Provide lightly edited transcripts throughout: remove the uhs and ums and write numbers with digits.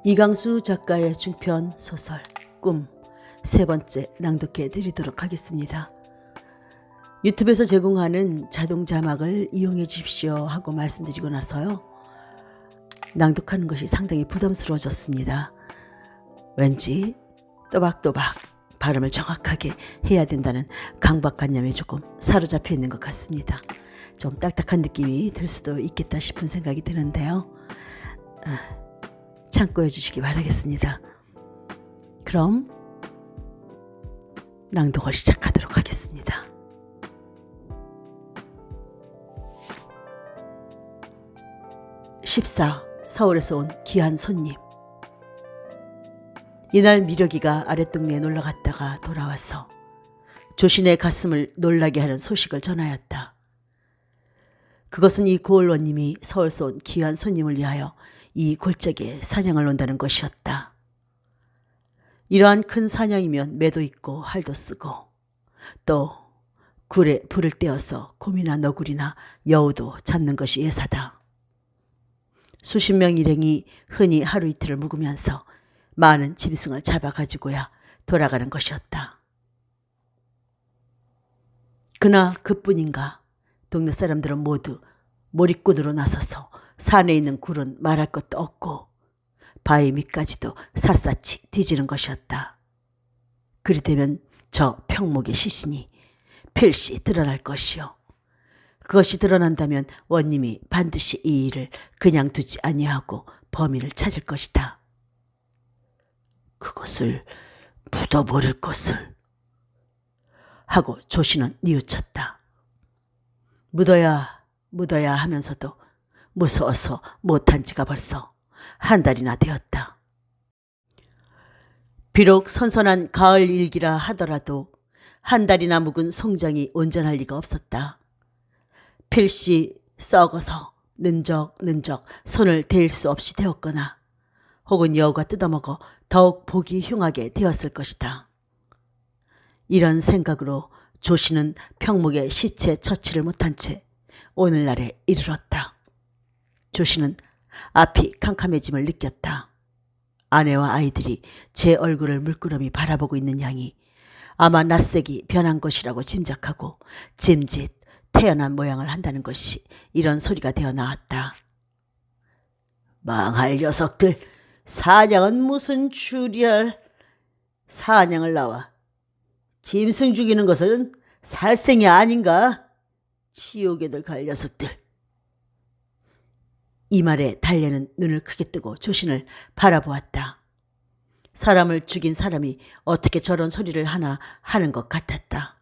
이강수 작가의 중편 소설 꿈 세 번째 낭독해 드리도록 하겠습니다. 유튜브에서 제공하는 자동 자막을 이용해 주십시오 하고 말씀드리고 나서요. 낭독하는 것이 상당히 부담스러워졌습니다. 왠지 또박또박 발음을 정확하게 해야 된다는 강박관념에 조금 사로잡혀 있는 것 같습니다. 좀 딱딱한 느낌이 들 수도 있겠다 싶은 생각이 드는데요. 참고해 주시기 바라겠습니다. 그럼 낭독을 시작하도록 하겠습니다. (14) 서울에서 온 귀한 손님. 이날 미려기가 아랫동네에 놀러갔다가 돌아와서 조신의 가슴을 놀라게 하는 소식을 전하였다. 그것은 이 고을원님이 서울에서 온 귀한 손님을 위하여 이 골짜기에 사냥을 온다는 것이었다. 이러한 큰 사냥이면 매도 있고 활도 쓰고 또 굴에 불을 떼어서 곰이나 너구리나 여우도 잡는 것이 예사다. 수십 명 일행이 흔히 하루 이틀을 묵으면서 많은 짐승을 잡아가지고야 돌아가는 것이었다. 그나 그뿐인가 동네 사람들은 모두 몰입꾼으로 나서서 산에 있는 굴은 말할 것도 없고 바위 밑까지도 샅샅이 뒤지는 것이었다. 그리 되면 저 평목의 시신이 필시 드러날 것이요. 그것이 드러난다면 원님이 반드시 이 일을 그냥 두지 아니하고 범인을 찾을 것이다. 그것을 묻어버릴 것을 하고 조신은 뉘우쳤다. 묻어야 하면서도 무서워서 못한 지가 벌써 한 달이나 되었다. 비록 선선한 가을 일기라 하더라도 한 달이나 묵은 송장이 온전할 리가 없었다. 필시 썩어서 는적는적 손을 대일 수 없이 되었거나 혹은 여우가 뜯어먹어 더욱 보기 흉하게 되었을 것이다. 이런 생각으로 조씨는 평목의 시체 처치를 못한 채 오늘날에 이르렀다. 조씨는 앞이 캄캄해짐을 느꼈다. 아내와 아이들이 제 얼굴을 물끄러미 바라보고 있는 양이 아마 낯색이 변한 것이라고 짐작하고 짐짓 태어난 모양을 한다는 것이 이런 소리가 되어 나왔다. 망할 녀석들, 사냥은 무슨 출혈. 사냥을 나와 짐승 죽이는 것은 살생이 아닌가? 지옥에들 갈 녀석들. 이 말에 달래는 눈을 크게 뜨고 조신을 바라보았다. 사람을 죽인 사람이 어떻게 저런 소리를 하나 하는 것 같았다.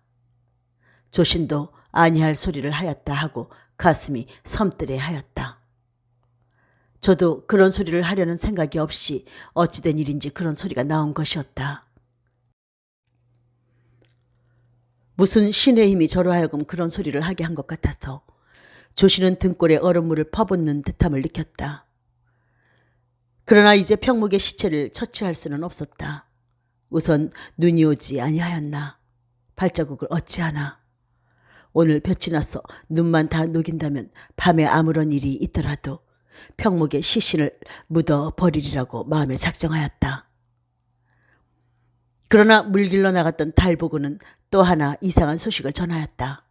조신도 아니할 소리를 하였다 하고 가슴이 섬뜩해하였다. 저도 그런 소리를 하려는 생각이 없이 어찌된 일인지 그런 소리가 나온 것이었다. 무슨 신의 힘이 저로 하여금 그런 소리를 하게 한 것 같아서 조신은 등골에 얼음물을 퍼붓는 듯함을 느꼈다. 그러나 이제 평목의 시체를 처치할 수는 없었다. 우선 눈이 오지 아니하였나. 발자국을 어찌하나. 오늘 볕이 나서 눈만 다 녹인다면 밤에 아무런 일이 있더라도 평목의 시신을 묻어버리리라고 마음에 작정하였다. 그러나 물길로 나갔던 달보고는 또 하나 이상한 소식을 전하였다.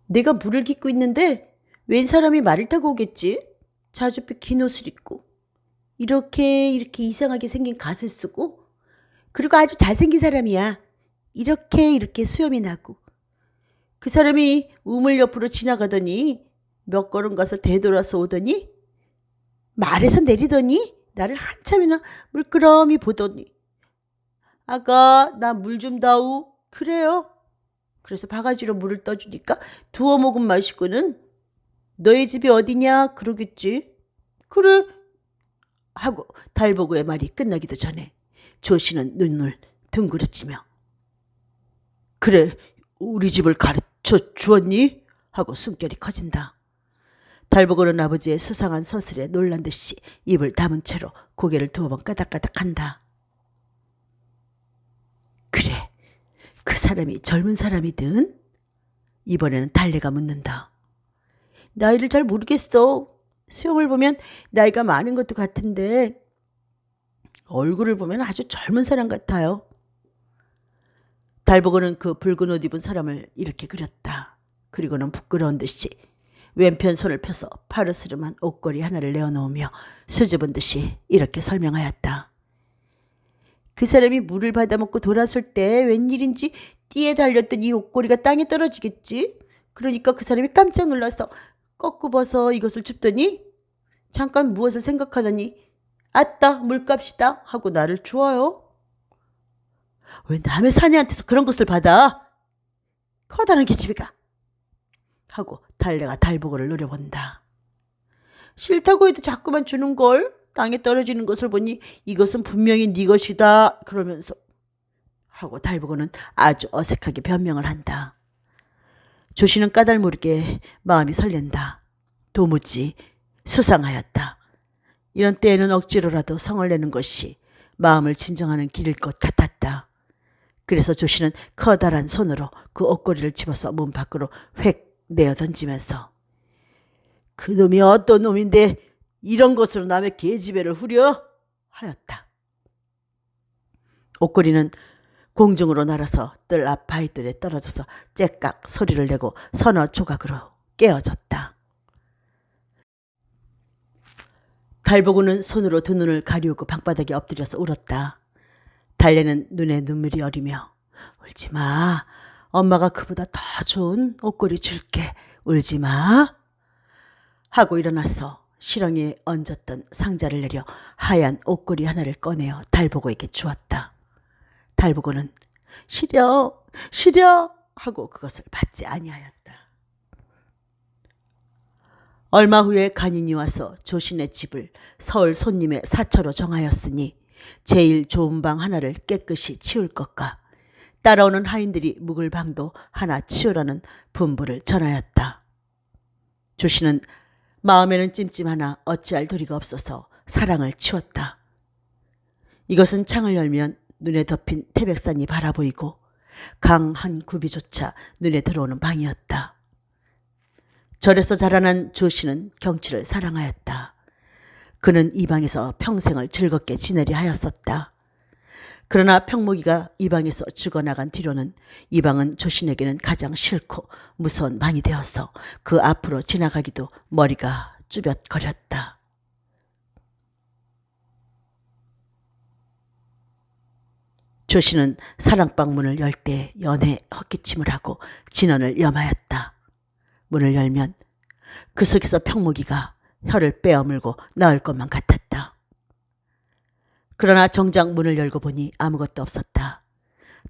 내가 물을 깃고 있는데 웬 사람이 말을 타고 오겠지? 자주빛 긴 옷을 입고 이렇게 이상하게 생긴 갓을 쓰고 그리고 아주 잘생긴 사람이야. 이렇게 수염이 나고 그 사람이 우물 옆으로 지나가더니 몇 걸음 가서 되돌아서 오더니 말에서 내리더니 나를 한참이나 물끄러미 보더니 아가 나 물 좀 다우. 그래요. 그래서 바가지로 물을 떠주니까 두어 모금 마시고는 너희 집이 어디냐 그러겠지. 그래 하고 달보고의 말이 끝나기도 전에 조씨는 눈을 둥그렇지며 그래 우리 집을 가르쳐 주었니? 하고 숨결이 커진다. 달보고는 아버지의 수상한 서슬에 놀란 듯이 입을 다문 채로 고개를 두어 번 까닥까닥한다. 그래 그 사람이 젊은 사람이든? 이번에는 달래가 묻는다. 나이를 잘 모르겠어. 수영을 보면 나이가 많은 것도 같은데 얼굴을 보면 아주 젊은 사람 같아요. 달보고는 그 붉은 옷 입은 사람을 이렇게 그렸다. 그리고는 부끄러운 듯이 왼편 손을 펴서 파르스름한 옷걸이 하나를 내어놓으며 수줍은 듯이 이렇게 설명하였다. 그 사람이 물을 받아먹고 돌아설 때 웬일인지 띠에 달렸던 이 옷걸이가 땅에 떨어지겠지. 그러니까 그 사람이 깜짝 놀라서 꺾고 벗어 이것을 줍더니 잠깐 무엇을 생각하더니 아따 물값이다 하고 나를 주어요. 왜 남의 사내한테서 그런 것을 받아? 커다란 계집애가 하고 달래가 달보고를 노려본다. 싫다고 해도 자꾸만 주는걸. 땅에 떨어지는 것을 보니 이것은 분명히 네 것이다 그러면서 하고 달보고는 아주 어색하게 변명을 한다. 조씨는 까닭 모르게 마음이 설렌다. 도무지 수상하였다. 이런 때에는 억지로라도 성을 내는 것이 마음을 진정하는 길일 것 같았다. 그래서 조씨는 커다란 손으로 그 옷걸이를 집어서 문 밖으로 획 내어 던지면서 그놈이 어떤 놈인데 이런 것으로 남의 계집애를 후려? 하였다. 옷걸이는 공중으로 날아서 뜰 앞 바위돌에 떨어져서 째깍 소리를 내고 서너 조각으로 깨어졌다. 달보고는 손으로 두 눈을 가리우고 방바닥에 엎드려서 울었다. 달래는 눈에 눈물이 어리며 울지마. 엄마가 그보다 더 좋은 옷걸이 줄게. 울지마. 하고 일어났어. 실렁이에 얹었던 상자를 내려 하얀 옷걸이 하나를 꺼내어 달보고에게 주었다. 달보고는 시려 하고 그것을 받지 아니하였다. 얼마 후에 간인이 와서 조신의 집을 서울 손님의 사처로 정하였으니 제일 좋은 방 하나를 깨끗이 치울 것과 따라오는 하인들이 묵을 방도 하나 치우라는 분부를 전하였다. 조신은 마음에는 찜찜하나 어찌할 도리가 없어서 사랑을 치웠다. 이것은 창을 열면 눈에 덮인 태백산이 바라보이고 강 한 구비조차 눈에 들어오는 방이었다. 절에서 자라난 조씨는 경치를 사랑하였다. 그는 이 방에서 평생을 즐겁게 지내려 하였었다. 그러나 평목이가 이 방에서 죽어나간 뒤로는 이 방은 조신에게는 가장 싫고 무서운 방이 되어서 그 앞으로 지나가기도 머리가 쭈뼛거렸다. 조씨는 사랑방 문을 열 때 연해 헛기침을 하고 진언을 염하였다. 문을 열면 그 속에서 평목이가 혀를 빼어물고 나올 것만 같았다. 그러나 정작 문을 열고 보니 아무것도 없었다.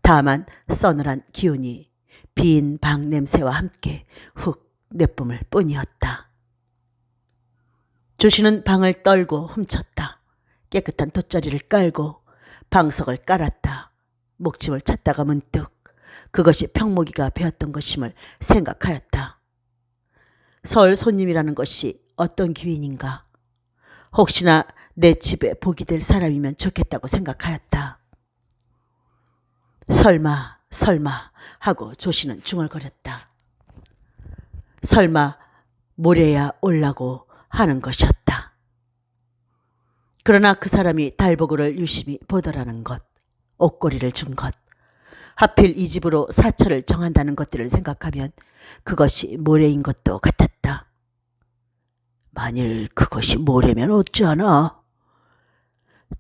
다만 서늘한 기운이 빈 방 냄새와 함께 훅 내뿜을 뿐이었다. 조씨는 방을 떨고 훔쳤다. 깨끗한 돗자리를 깔고 방석을 깔았다. 목침을 찾다가 문득 그것이 평목이가 베었던 것임을 생각하였다. 서울 손님이라는 것이 어떤 귀인인가. 혹시나 내 집에 복이 될 사람이면 좋겠다고 생각하였다. 설마 하고 조씨는 중얼거렸다. 설마 모래야 올라고 하는 것이었다. 그러나 그 사람이 달보고를 유심히 보더라는 것, 옷걸이를 준 것, 하필 이 집으로 사처를 정한다는 것들을 생각하면 그것이 모래인 것도 같았다. 만일 그것이 모래면 어찌하나?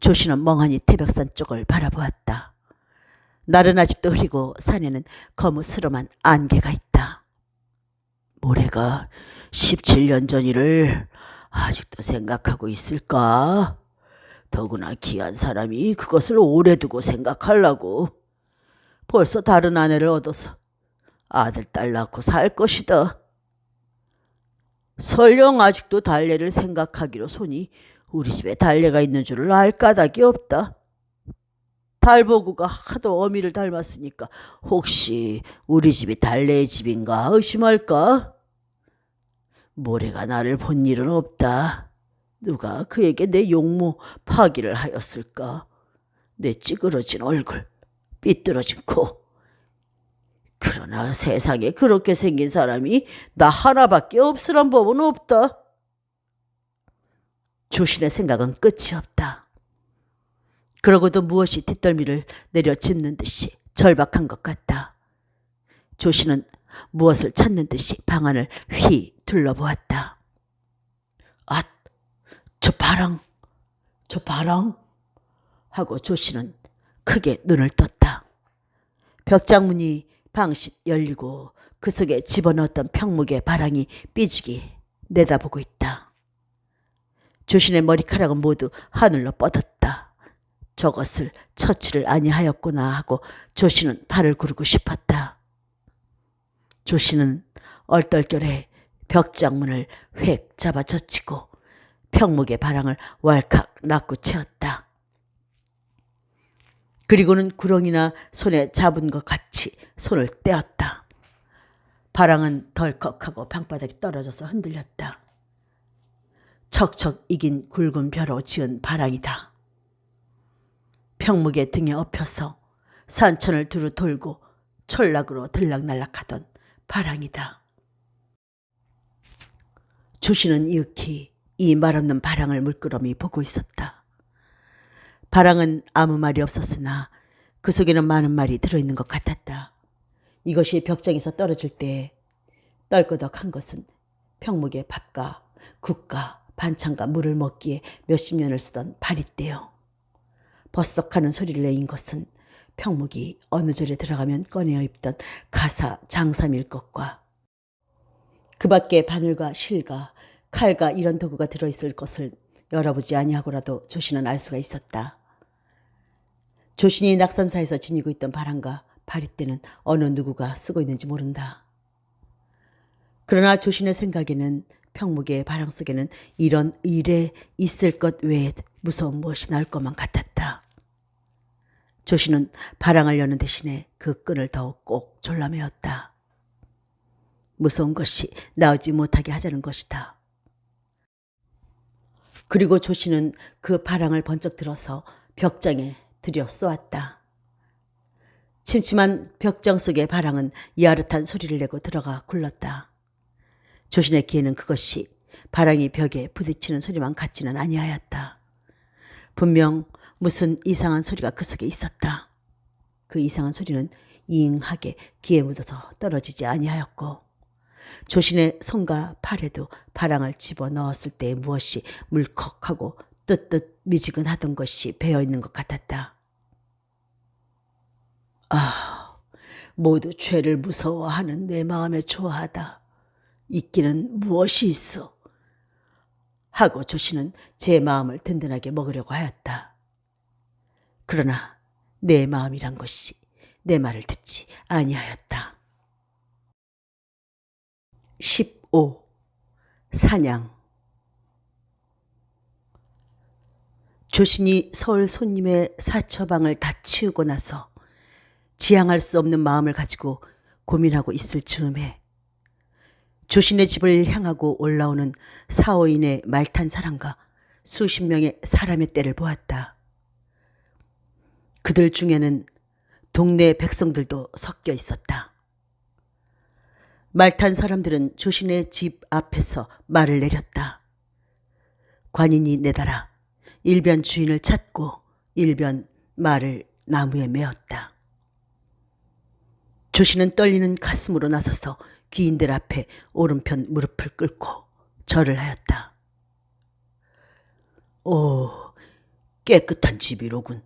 조씨는 멍하니 태백산 쪽을 바라보았다. 날은 아직도 흐리고 산에는 거무스름한 안개가 있다. 모래가 17년 전 일을 아직도 생각하고 있을까? 더구나 귀한 사람이 그것을 오래 두고 생각하려고. 벌써 다른 아내를 얻어서 아들 딸 낳고 살 것이다. 설령 아직도 달래를 생각하기로 손이 우리 집에 달래가 있는 줄을 알 까닭이 없다. 달보구가 하도 어미를 닮았으니까 혹시 우리 집이 달래의 집인가 의심할까? 모래가 나를 본 일은 없다. 누가 그에게 내 용모 파기를 하였을까? 내 찌그러진 얼굴, 삐뚤어진 코. 그러나 세상에 그렇게 생긴 사람이 나 하나밖에 없으란 법은 없다. 조신의 생각은 끝이 없다. 그러고도 무엇이 뒷덜미를 내려짚는 듯이 절박한 것 같다. 조신은 무엇을 찾는 듯이 방 안을 휘 둘러보았다. 아, 저 바랑 하고 조신은 크게 눈을 떴다. 벽장문이 방씩 열리고 그 속에 집어넣었던 평목의 바랑이 삐죽이 내다보고 있다. 조신의 머리카락은 모두 하늘로 뻗었다. 저것을 처치를 아니하였구나 하고 조신은 발을 구르고 싶었다. 조신은 얼떨결에 벽장문을 획 잡아 젖히고 평목의 바랑을 왈칵 낚고 채웠다. 그리고는 구렁이나 손에 잡은 것 같이 손을 떼었다. 바랑은 덜컥하고 방바닥에 떨어져서 흔들렸다. 척척 익인 굵은 벼로 지은 바랑이다. 평목의 등에 엎혀서 산천을 두루 돌고 철락으로 들락날락하던 바랑이다. 조신은 이윽히 이 말없는 바랑을 물끄러미 보고 있었다. 바랑은 아무 말이 없었으나 그 속에는 많은 말이 들어있는 것 같았다. 이것이 벽장에서 떨어질 때 떨거덕한 것은 평목의 밥과 국과 반찬과 물을 먹기에 몇십 년을 쓰던 바리떼요. 버석하는 소리를 내인 것은 평목이 어느 절에 들어가면 꺼내어 입던 가사 장삼일 것과 그 밖에 바늘과 실과 칼과 이런 도구가 들어있을 것을 열어보지 아니하고라도 조신은 알 수가 있었다. 조신이 낙선사에서 지니고 있던 바랑과 바리떼는 어느 누구가 쓰고 있는지 모른다. 그러나 조신의 생각에는 평목의 바랑 속에는 이런 일에 있을 것 외에 무서운 무엇이 나올 것만 같았다. 조신은 바랑을 여는 대신에 그 끈을 더욱 꼭 졸라매었다. 무서운 것이 나오지 못하게 하자는 것이다. 그리고 조신은 그 바랑을 번쩍 들어서 벽장에 들여 쏘았다. 침침한 벽장 속의 바랑은 야릇한 소리를 내고 들어가 굴렀다. 조신의 귀에는 그것이 바랑이 벽에 부딪히는 소리만 같지는 아니하였다. 분명 무슨 이상한 소리가 그 속에 있었다. 그 이상한 소리는 이응하게 귀에 묻어서 떨어지지 아니하였고 조신의 손과 팔에도 바랑을 집어넣었을 때 무엇이 물컥하고 뜨뜻 미지근하던 것이 배어있는 것 같았다. 아, 모두 죄를 무서워하는 내 마음에 좋아하다. 있기는 무엇이 있어? 하고 조신은 제 마음을 든든하게 먹으려고 하였다. 그러나 내 마음이란 것이 내 말을 듣지 아니하였다. 15. 사냥. 조신이 서울 손님의 사처방을 다 치우고 나서 지향할 수 없는 마음을 가지고 고민하고 있을 즈음에 조신의 집을 향하고 올라오는 4, 5인의 말 탄 사람과 수십 명의 사람의 떼를 보았다. 그들 중에는 동네 백성들도 섞여 있었다. 말 탄 사람들은 조신의 집 앞에서 말을 내렸다. 관인이 내달아 일변 주인을 찾고 일변 말을 나무에 메었다. 조신은 떨리는 가슴으로 나서서 귀인들 앞에 오른편 무릎을 꿇고 절을 하였다. 오, 깨끗한 집이로군.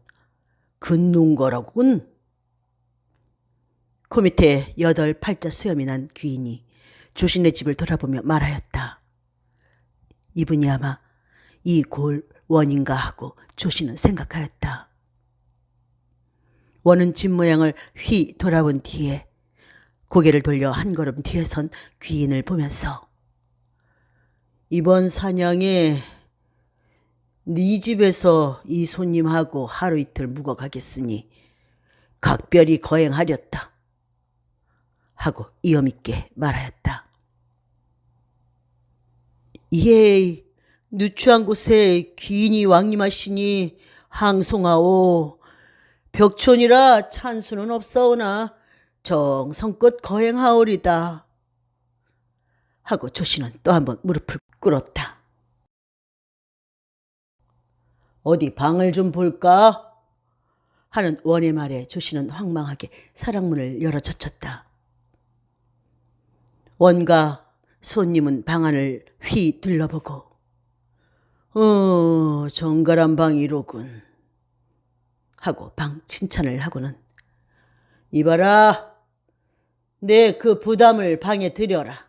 근농거라군. 그 밑에 8, 8자 수염이 난 귀인이 조신의 집을 돌아보며 말하였다. 이분이 아마 이 골 원인가 하고 조신은 생각하였다. 원은 집 모양을 휘 돌아본 뒤에 고개를 돌려 한 걸음 뒤에 선 귀인을 보면서 이번 사냥에 네 집에서 이 손님하고 하루 이틀 묵어가겠으니 각별히 거행하렸다 하고 이엄 있게 말하였다. 예, 누추한 곳에 귀인이 왕림하시니 항송하오. 벽촌이라 찬수는 없사오나 정성껏 거행하오리다 하고 조신은 또 한 번 무릎을 꿇었다. 어디 방을 좀 볼까? 하는 원의 말에 조씨는 황망하게 사랑문을 열어 젖혔다. 원과 손님은 방 안을 휘 둘러보고 정갈한 방이로군 하고 방 칭찬을 하고는 이봐라, 내 그 부담을 방에 들여라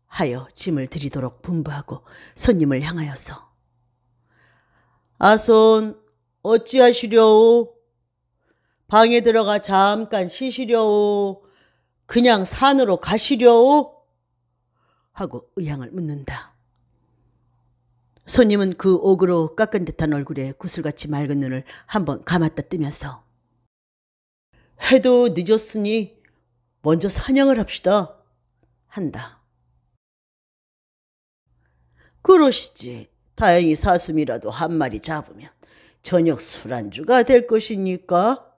하여 짐을 들이도록 분부하고 손님을 향하여서 아손 어찌하시려오? 방에 들어가 잠깐 쉬시려오? 그냥 산으로 가시려오? 하고 의향을 묻는다. 손님은 그 옥으로 깎은 듯한 얼굴에 구슬같이 맑은 눈을 한번 감았다 뜨면서 해도 늦었으니 먼저 사냥을 합시다 한다. 그러시지. 다행히 사슴이라도 한 마리 잡으면 저녁 술안주가 될 것이니까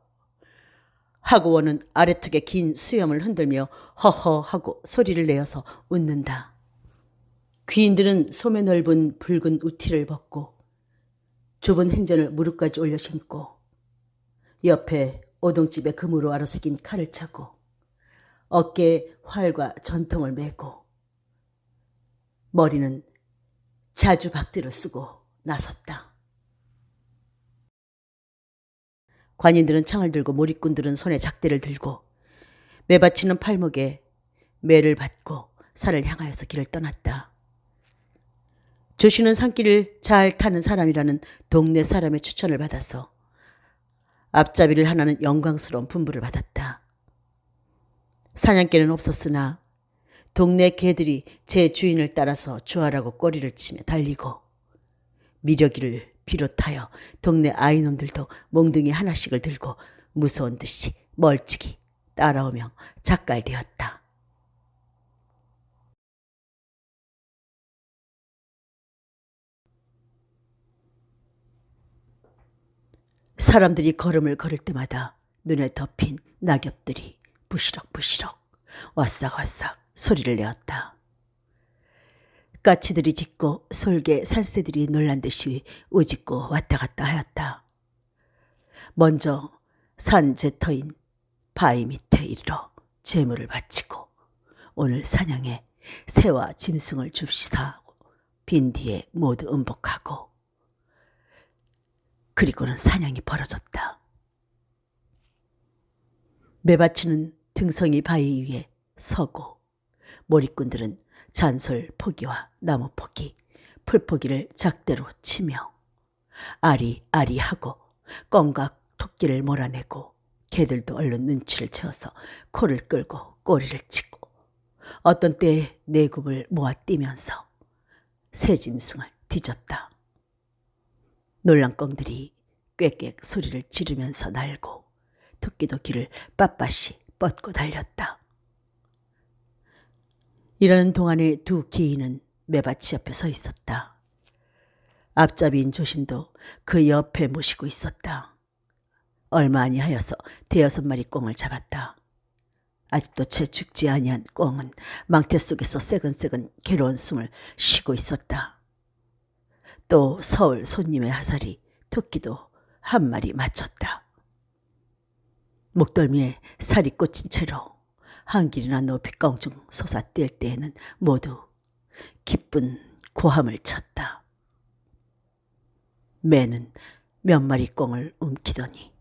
하고 원은 아래턱의 긴 수염을 흔들며 허허 하고 소리를 내어서 웃는다. 귀인들은 소매 넓은 붉은 우티를 벗고 좁은 행전을 무릎까지 올려 신고 옆에 오동집에 금으로 아로새긴 칼을 차고 어깨에 활과 전통을 메고 머리는 자주 박대로 쓰고 나섰다. 관인들은 창을 들고 몰입꾼들은 손에 작대를 들고 매받치는 팔목에 매를 받고 산을 향하여서 길을 떠났다. 조씨는 산길을 잘 타는 사람이라는 동네 사람의 추천을 받아서 앞잡이를 하나는 영광스러운 분부를 받았다. 사냥개는 없었으나 동네 개들이 제 주인을 따라서 조아라고 꼬리를 치며 달리고 미려기를 비롯하여 동네 아이놈들도 몽둥이 하나씩을 들고 무서운 듯이 멀찍이 따라오며 작갈되었다. 사람들이 걸음을 걸을 때마다 눈에 덮인 낙엽들이 부시럭부시럭 와싹와싹 소리를 내었다. 까치들이 짖고 솔개 산새들이 놀란 듯이 우짖고 왔다 갔다 하였다. 먼저 산 제터인 바위 밑에 이르러 제물을 바치고 오늘 사냥에 새와 짐승을 줍시사하고 빈 뒤에 모두 음복하고 그리고는 사냥이 벌어졌다. 매바치는 등성이 바위 위에 서고 몰입꾼들은 잔솔 포기와 나무 포기, 풀 포기를 작대로 치며 아리아리하고 껌각 토끼를 몰아내고 개들도 얼른 눈치를 채워서 코를 끌고 꼬리를 치고 어떤 때에 내굽을 모아 뛰면서 새 짐승을 뒤졌다. 놀랑꽁들이 꽥꽥 소리를 지르면서 날고 토끼도 귀를 빳빳이 뻗고 달렸다. 이러는 동안에 두 기인은 매밭이 옆에 서 있었다. 앞잡이인 조신도 그 옆에 모시고 있었다. 얼마 아니하여서 5-6마리 꿩을 잡았다. 아직도 채 죽지 아니한 꿩은 망태 속에서 새근새근 괴로운 숨을 쉬고 있었다. 또 서울 손님의 하살이 토끼도 한 마리 맞췄다. 목덜미에 살이 꽂힌 채로 한 길이나 높이 껑충 솟아뛸 때에는 모두 기쁜 고함을 쳤다. 매는 몇 마리 꿩을 움키더니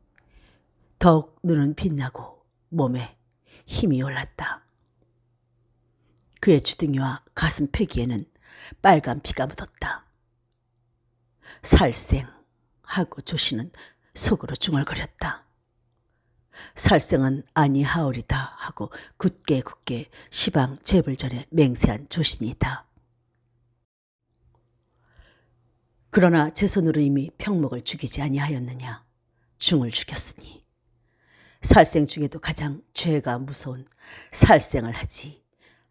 더욱 눈은 빛나고 몸에 힘이 올랐다. 그의 주둥이와 가슴 패기에는 빨간 피가 묻었다. 살생하고 조씨는 속으로 중얼거렸다. 살생은 아니하오리다 하고 굳게 시방 재불 전에 맹세한 조신이다. 그러나 제 손으로 이미 평목을 죽이지 아니하였느냐. 중을 죽였으니 살생 중에도 가장 죄가 무서운 살생을 하지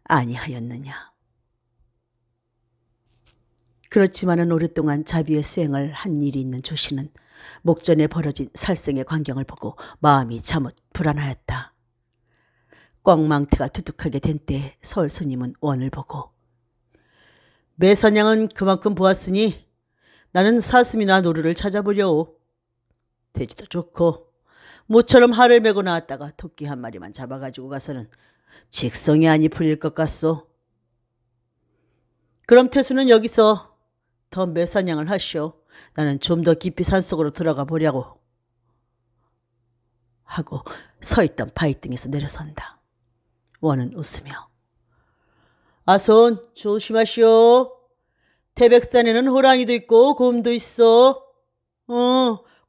아니하였느냐. 그렇지만은 오랫동안 자비의 수행을 한 일이 있는 조씨는 목전에 벌어진 살생의 광경을 보고 마음이 잠옷 불안하였다. 꿩망태가 두둑하게 된 때에 서울 손님은 원을 보고 매사냥은 그만큼 보았으니 나는 사슴이나 노루를 찾아보려오. 돼지도 좋고 모처럼 할을 메고 나왔다가 토끼 한 마리만 잡아가지고 가서는 직성이 아니 풀릴 것 같소. 그럼 태수는 여기서 더 매사냥을 하시오. 나는 좀 더 깊이 산속으로 들어가 보려고 하고 서 있던 바위등에서 내려선다. 원은 웃으며 아손 조심하시오. 태백산에는 호랑이도 있고 곰도 있어.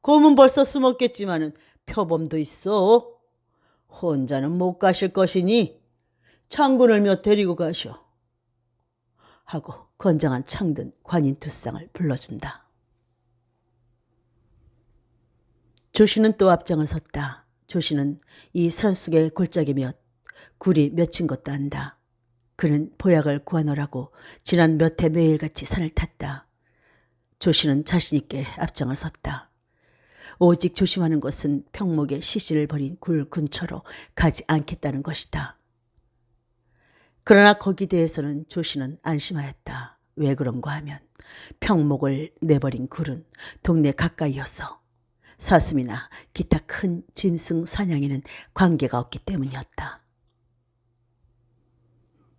곰은 벌써 숨었겠지만은 표범도 있어. 혼자는 못 가실 것이니 창군을 몇 데리고 가시오. 하고 건장한 창든 관인 두 쌍을 불러준다. 조씨는 또 앞장을 섰다. 조씨는 이 산속의 골짜기 몇, 굴이 몇인 것도 안다. 그는 보약을 구하노라고 지난 몇 해 매일같이 산을 탔다. 조씨는 자신 있게 앞장을 섰다. 오직 조심하는 것은 평목에 시신을 버린 굴 근처로 가지 않겠다는 것이다. 그러나 거기에 대해서는 조씨는 안심하였다. 왜 그런가 하면 평목을 내버린 굴은 동네 가까이여서 사슴이나 기타 큰 짐승 사냥에는 관계가 없기 때문이었다.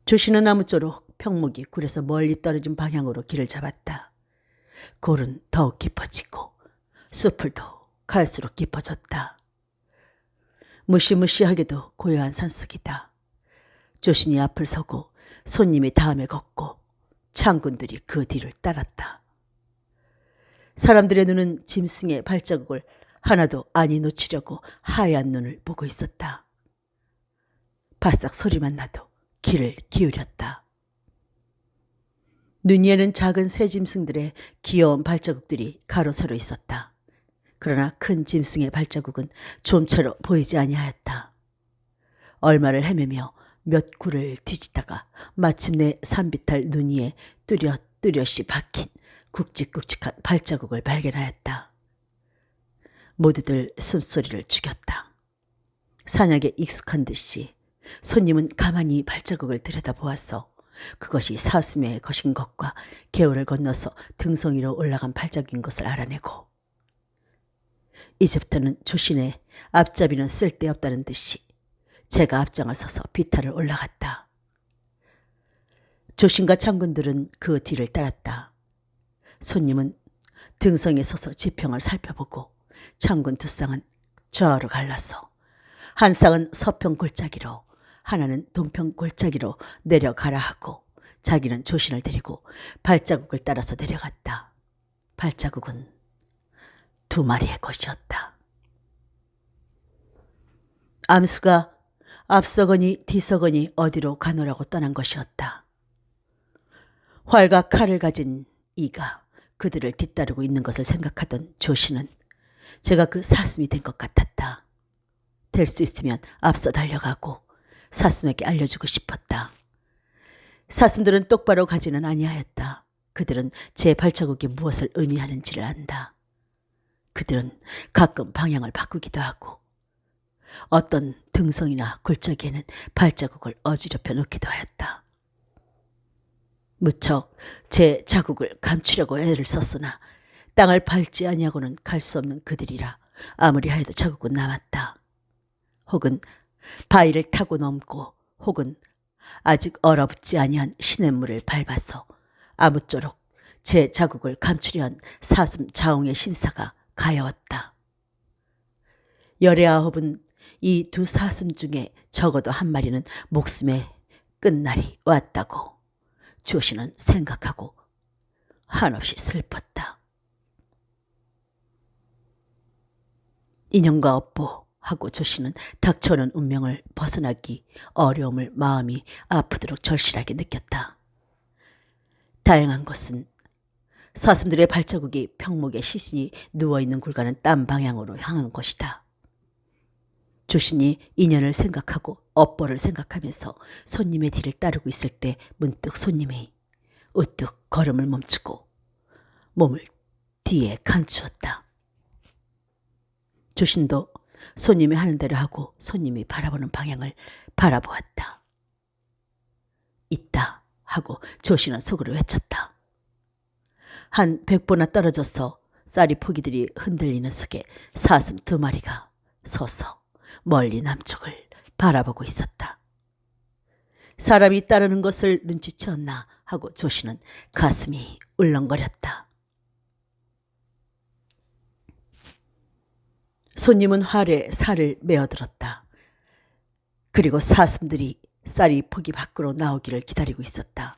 조씨는 아무쪼록 평목이 굴에서 멀리 떨어진 방향으로 길을 잡았다. 골은 더욱 깊어지고 숲을도 갈수록 깊어졌다. 무시무시하게도 고요한 산속이다. 조신이 앞을 서고 손님이 다음에 걷고 창군들이 그 뒤를 따랐다. 사람들의 눈은 짐승의 발자국을 하나도 아니 놓치려고 하얀 눈을 보고 있었다. 바싹 소리만 나도 귀를 기울였다. 눈 위에는 작은 새 짐승들의 귀여운 발자국들이 가로세로 있었다. 그러나 큰 짐승의 발자국은 좀처럼 보이지 아니하였다. 얼마를 헤매며 몇 굴을 뒤지다가 마침내 산비탈 눈 위에 뚜렷뚜렷이 박힌 굵직굵직한 발자국을 발견하였다. 모두들 숨소리를 죽였다. 사냥에 익숙한 듯이 손님은 가만히 발자국을 들여다보았어. 그것이 사슴의 것인 것과 개울을 건너서 등성이로 올라간 발자국인 것을 알아내고 이제부터는 조신의 앞잡이는 쓸데없다는 듯이 제가 앞장을 서서 비탈을 올라갔다. 조신과 창군들은 그 뒤를 따랐다. 손님은 등성에 서서 지평을 살펴보고 창군 두 쌍은 좌우로 갈라서 한 쌍은 서평 골짜기로 하나는 동평 골짜기로 내려가라 하고 자기는 조신을 데리고 발자국을 따라서 내려갔다. 발자국은 두 마리의 것이었다. 암수가 앞서거니 뒤서거니 어디로 가노라고 떠난 것이었다. 활과 칼을 가진 이가 그들을 뒤따르고 있는 것을 생각하던 조씨는 제가 그 사슴이 된 것 같았다. 될 수 있으면 앞서 달려가고 사슴에게 알려주고 싶었다. 사슴들은 똑바로 가지는 아니하였다. 그들은 제 발자국이 무엇을 의미하는지를 안다. 그들은 가끔 방향을 바꾸기도 하고 어떤 등성이나 골짜기에는 발자국을 어지럽혀 놓기도 하였다. 무척 제 자국을 감추려고 애를 썼으나 땅을 밟지 아니하고는 갈 수 없는 그들이라 아무리 하여도 자국은 남았다. 혹은 바위를 타고 넘고 혹은 아직 얼어붙지 아니한 시냇물을 밟아서 아무쪼록 제 자국을 감추려 한 사슴 자웅의 심사가 가여웠다. 열의 아홉은 이 두 사슴 중에 적어도 한 마리는 목숨의 끝날이 왔다고 조씨는 생각하고 한없이 슬펐다. 인연과 업보 하고 조씨는 닥쳐오는 운명을 벗어나기 어려움을 마음이 아프도록 절실하게 느꼈다. 다행한 것은 사슴들의 발자국이 평목에 시신이 누워있는 굴과는 딴 방향으로 향한 것이다. 조신이 인연을 생각하고 업보를 생각하면서 손님의 뒤를 따르고 있을 때 문득 손님이 우뚝 걸음을 멈추고 몸을 뒤에 감추었다. 조신도 손님이 하는 대로 하고 손님이 바라보는 방향을 바라보았다. 있다 하고 조신은 속으로 외쳤다. 한 100보나 떨어져서 쌀이 포기들이 흔들리는 속에 사슴 2마리가 서서 멀리 남쪽을 바라보고 있었다. 사람이 따르는 것을 눈치채었나 하고 조씨는 가슴이 울렁거렸다. 손님은 활에 살을 메어들었다. 그리고 사슴들이 쌀이 포기 밖으로 나오기를 기다리고 있었다.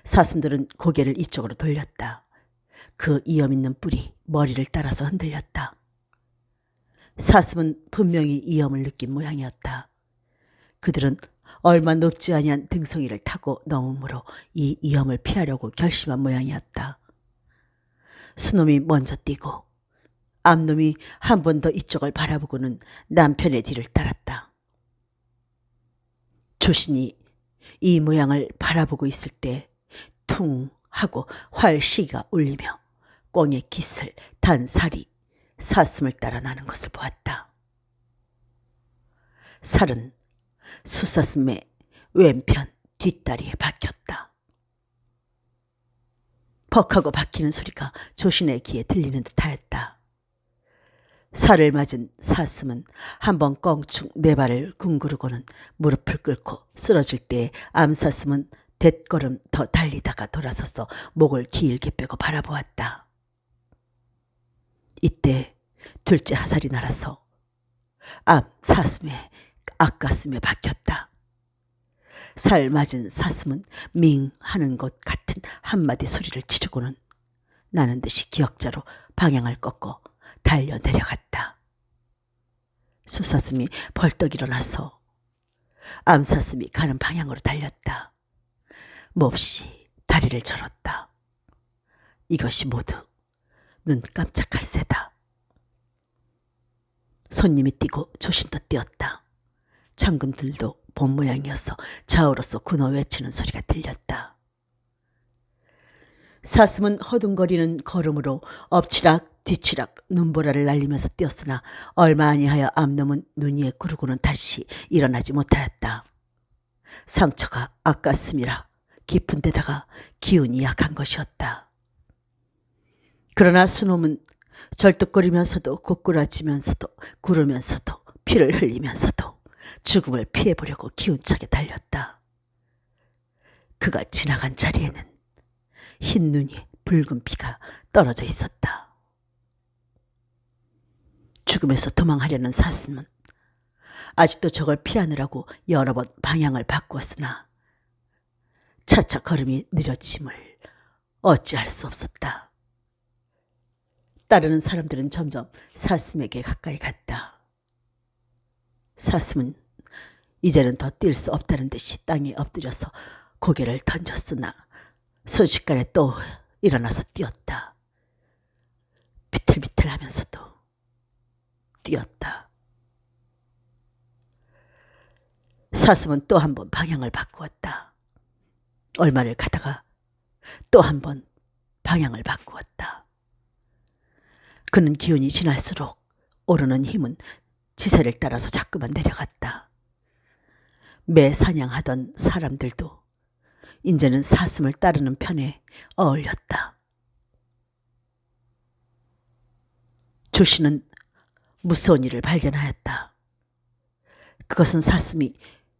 사슴들은 고개를 이쪽으로 돌렸다. 그 이염 있는 뿔이 머리를 따라서 흔들렸다. 사슴은 분명히 이염을 느낀 모양이었다. 그들은 얼마 높지 아니한 등성이를 타고 넘으므로 이 이염을 피하려고 결심한 모양이었다. 수놈이 먼저 뛰고 암놈이 한 번 더 이쪽을 바라보고는 남편의 뒤를 따랐다. 조신이 이 모양을 바라보고 있을 때 퉁 하고 활시가 울리며 꽁의 깃을 단 살이 사슴을 따라 나는 것을 보았다. 살은 수사슴의 왼편 뒷다리에 박혔다. 퍽하고 박히는 소리가 조신의 귀에 들리는 듯하였다. 살을 맞은 사슴은 한번 껑충 4발을 궁구르고는 무릎을 꿇고 쓰러질 때 암사슴은 댓걸음 더 달리다가 돌아서서 목을 길게 빼고 바라보았다. 이때 둘째 화살이 날아서 암사슴의 앞가슴에 박혔다. 살 맞은 사슴은 밍 하는 것 같은 한마디 소리를 지르고는 나는 듯이 기역자로 방향을 꺾고 달려 내려갔다. 수사슴이 벌떡 일어나서 암사슴이 가는 방향으로 달렸다. 몹시 다리를 절었다. 이것이 모두 눈 깜짝할 새다. 손님이 뛰고 조신도 뛰었다. 장군들도 본 모양이어서 좌우로서 군어 외치는 소리가 들렸다. 사슴은 허둥거리는 걸음으로 엎치락 뒤치락 눈보라를 날리면서 뛰었으나 얼마 아니하여 암놈은 눈 위에 구르고는 다시 일어나지 못하였다. 상처가 앞가슴이라 깊은 데다가 기운이 약한 것이었다. 그러나 수놈은 절뚝거리면서도 고꾸라지면서도 구르면서도 피를 흘리면서도 죽음을 피해보려고 기운차게 달렸다. 그가 지나간 자리에는 흰 눈이 붉은 피가 떨어져 있었다. 죽음에서 도망하려는 사슴은 아직도 저걸 피하느라고 여러 번 방향을 바꾸었으나 차차 걸음이 느려짐을 어찌할 수 없었다. 따르는 사람들은 점점 사슴에게 가까이 갔다. 사슴은 이제는 더 뛸 수 없다는 듯이 땅에 엎드려서 고개를 던졌으나 순식간에 또 일어나서 뛰었다. 비틀비틀하면서도 뛰었다. 사슴은 또 한 번 방향을 바꾸었다. 얼마를 가다가 또 한 번 방향을 바꾸었다. 그는 기운이 지날수록 오르는 힘은 지세를 따라서 자꾸만 내려갔다. 매 사냥하던 사람들도 이제는 사슴을 따르는 편에 어울렸다. 조씨는 무서운 일을 발견하였다. 그것은 사슴이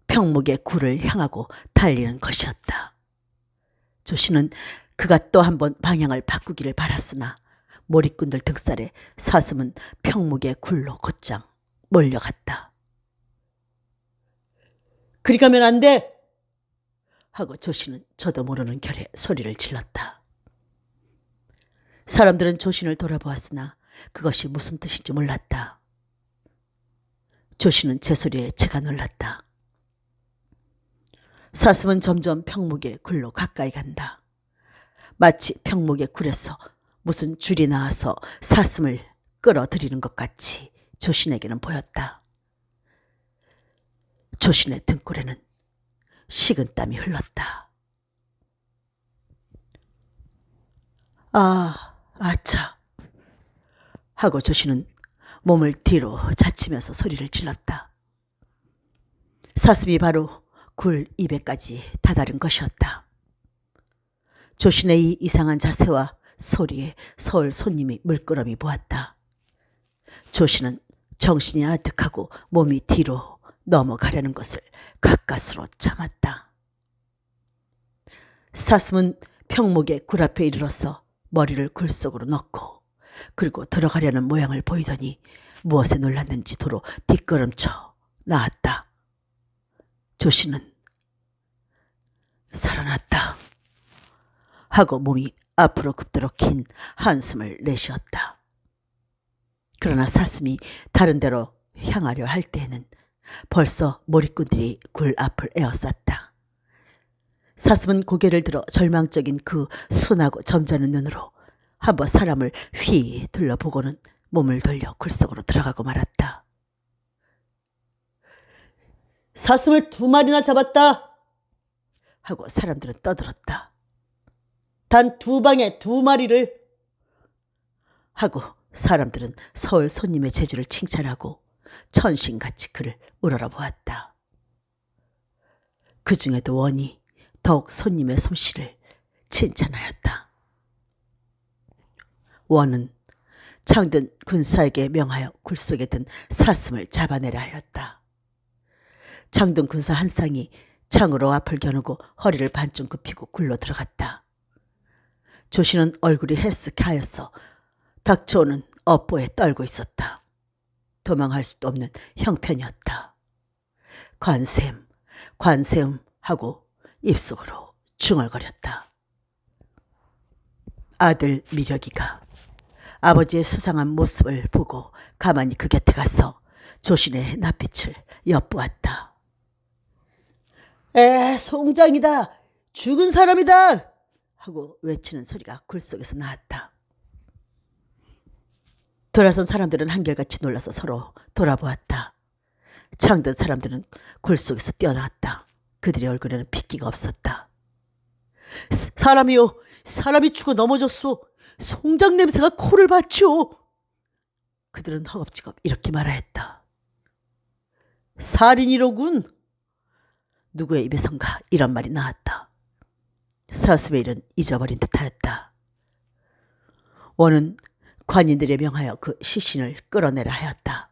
평목의 굴을 향하고 달리는 것이었다. 조씨는 그가 또 한 번 방향을 바꾸기를 바랐으나 몰입꾼들 등살에 사슴은 평목의 굴로 곧장 몰려갔다. 그리 가면 안 돼! 하고 조씨는 저도 모르는 결에 소리를 질렀다. 사람들은 조신을 돌아보았으나 그것이 무슨 뜻인지 몰랐다. 조씨는 제 소리에 제가 놀랐다. 사슴은 점점 평목의 굴로 가까이 간다. 마치 평목의 굴에서 무슨 줄이 나와서 사슴을 끌어들이는 것 같이 조신에게는 보였다. 조신의 등골에는 식은땀이 흘렀다. 아차 하고 조신은 몸을 뒤로 젖히면서 소리를 질렀다. 사슴이 바로 굴 입에까지 다다른 것이었다. 조신의 이 이상한 자세와 소리에 서울 손님이 물끄러미 보았다. 조씨는 정신이 아득하고 몸이 뒤로 넘어가려는 것을 가까스로 참았다. 사슴은 평목의 굴 앞에 이르러서 머리를 굴 속으로 넣고 그리고 들어가려는 모양을 보이더니 무엇에 놀랐는지 도로 뒷걸음쳐 나왔다. 조씨는 살아났다 하고 몸이 앞으로 굽도록 긴 한숨을 내쉬었다. 그러나 사슴이 다른 데로 향하려 할 때에는 벌써 몰입꾼들이 굴 앞을 에워쌌다. 사슴은 고개를 들어 절망적인 그 순하고 점잖은 눈으로 한번 사람을 휘 둘러보고는 몸을 돌려 굴 속으로 들어가고 말았다. 사슴을 2마리나 잡았다 하고 사람들은 떠들었다. 단 2방에 2마리를 하고 사람들은 서울 손님의 재주를 칭찬하고 천신같이 그를 우러러보았다. 그 중에도 원이 더욱 손님의 솜씨를 칭찬하였다. 원은 창든 군사에게 명하여 굴 속에 든 사슴을 잡아내라 하였다. 창든 군사 한 쌍이 창으로 앞을 겨누고 허리를 반쯤 굽히고 굴로 들어갔다. 조씨는 얼굴이 해쓱하여서 닥쳐오는 업보에 떨고 있었다. 도망할 수도 없는 형편이었다. 관세음, 관세음 하고 입속으로 중얼거렸다. 아들 미력이가 아버지의 수상한 모습을 보고 가만히 그 곁에 가서 조신의 낯빛을 엿보았다. 송장이다! 죽은 사람이다! 하고 외치는 소리가 굴 속에서 나왔다. 돌아선 사람들은 한결같이 놀라서 서로 돌아보았다. 창든 사람들은 굴 속에서 뛰어나왔다. 그들의 얼굴에는 핏기가 없었다. 사람이요! 사람이 죽어 넘어졌소! 송장 냄새가 코를 받지요! 그들은 허겁지겁 이렇게 말하였다. 살인이로군! 누구의 입에선가 이런 말이 나왔다. 사슴의 일은 잊어버린 듯하였다. 원은 관인들에 명하여 그 시신을 끌어내라 하였다.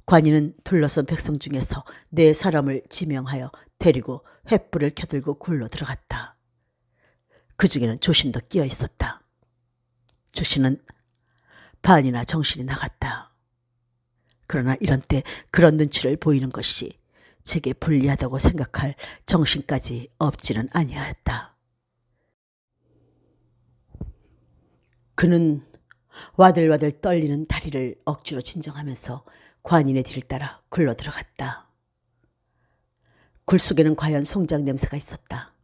관인은 둘러선 백성 중에서 4사람을 지명하여 데리고 횃불을 켜들고 굴로 들어갔다. 그 중에는 조신도 끼어 있었다. 조신은 반이나 정신이 나갔다. 그러나 이런 때 그런 눈치를 보이는 것이 제게 불리하다고 생각할 정신까지 없지는 아니하였다. 그는 와들와들 떨리는 다리를 억지로 진정하면서 관인의 뒤를 따라 굴러 들어갔다. 굴 속에는 과연 송장 냄새가 있었다.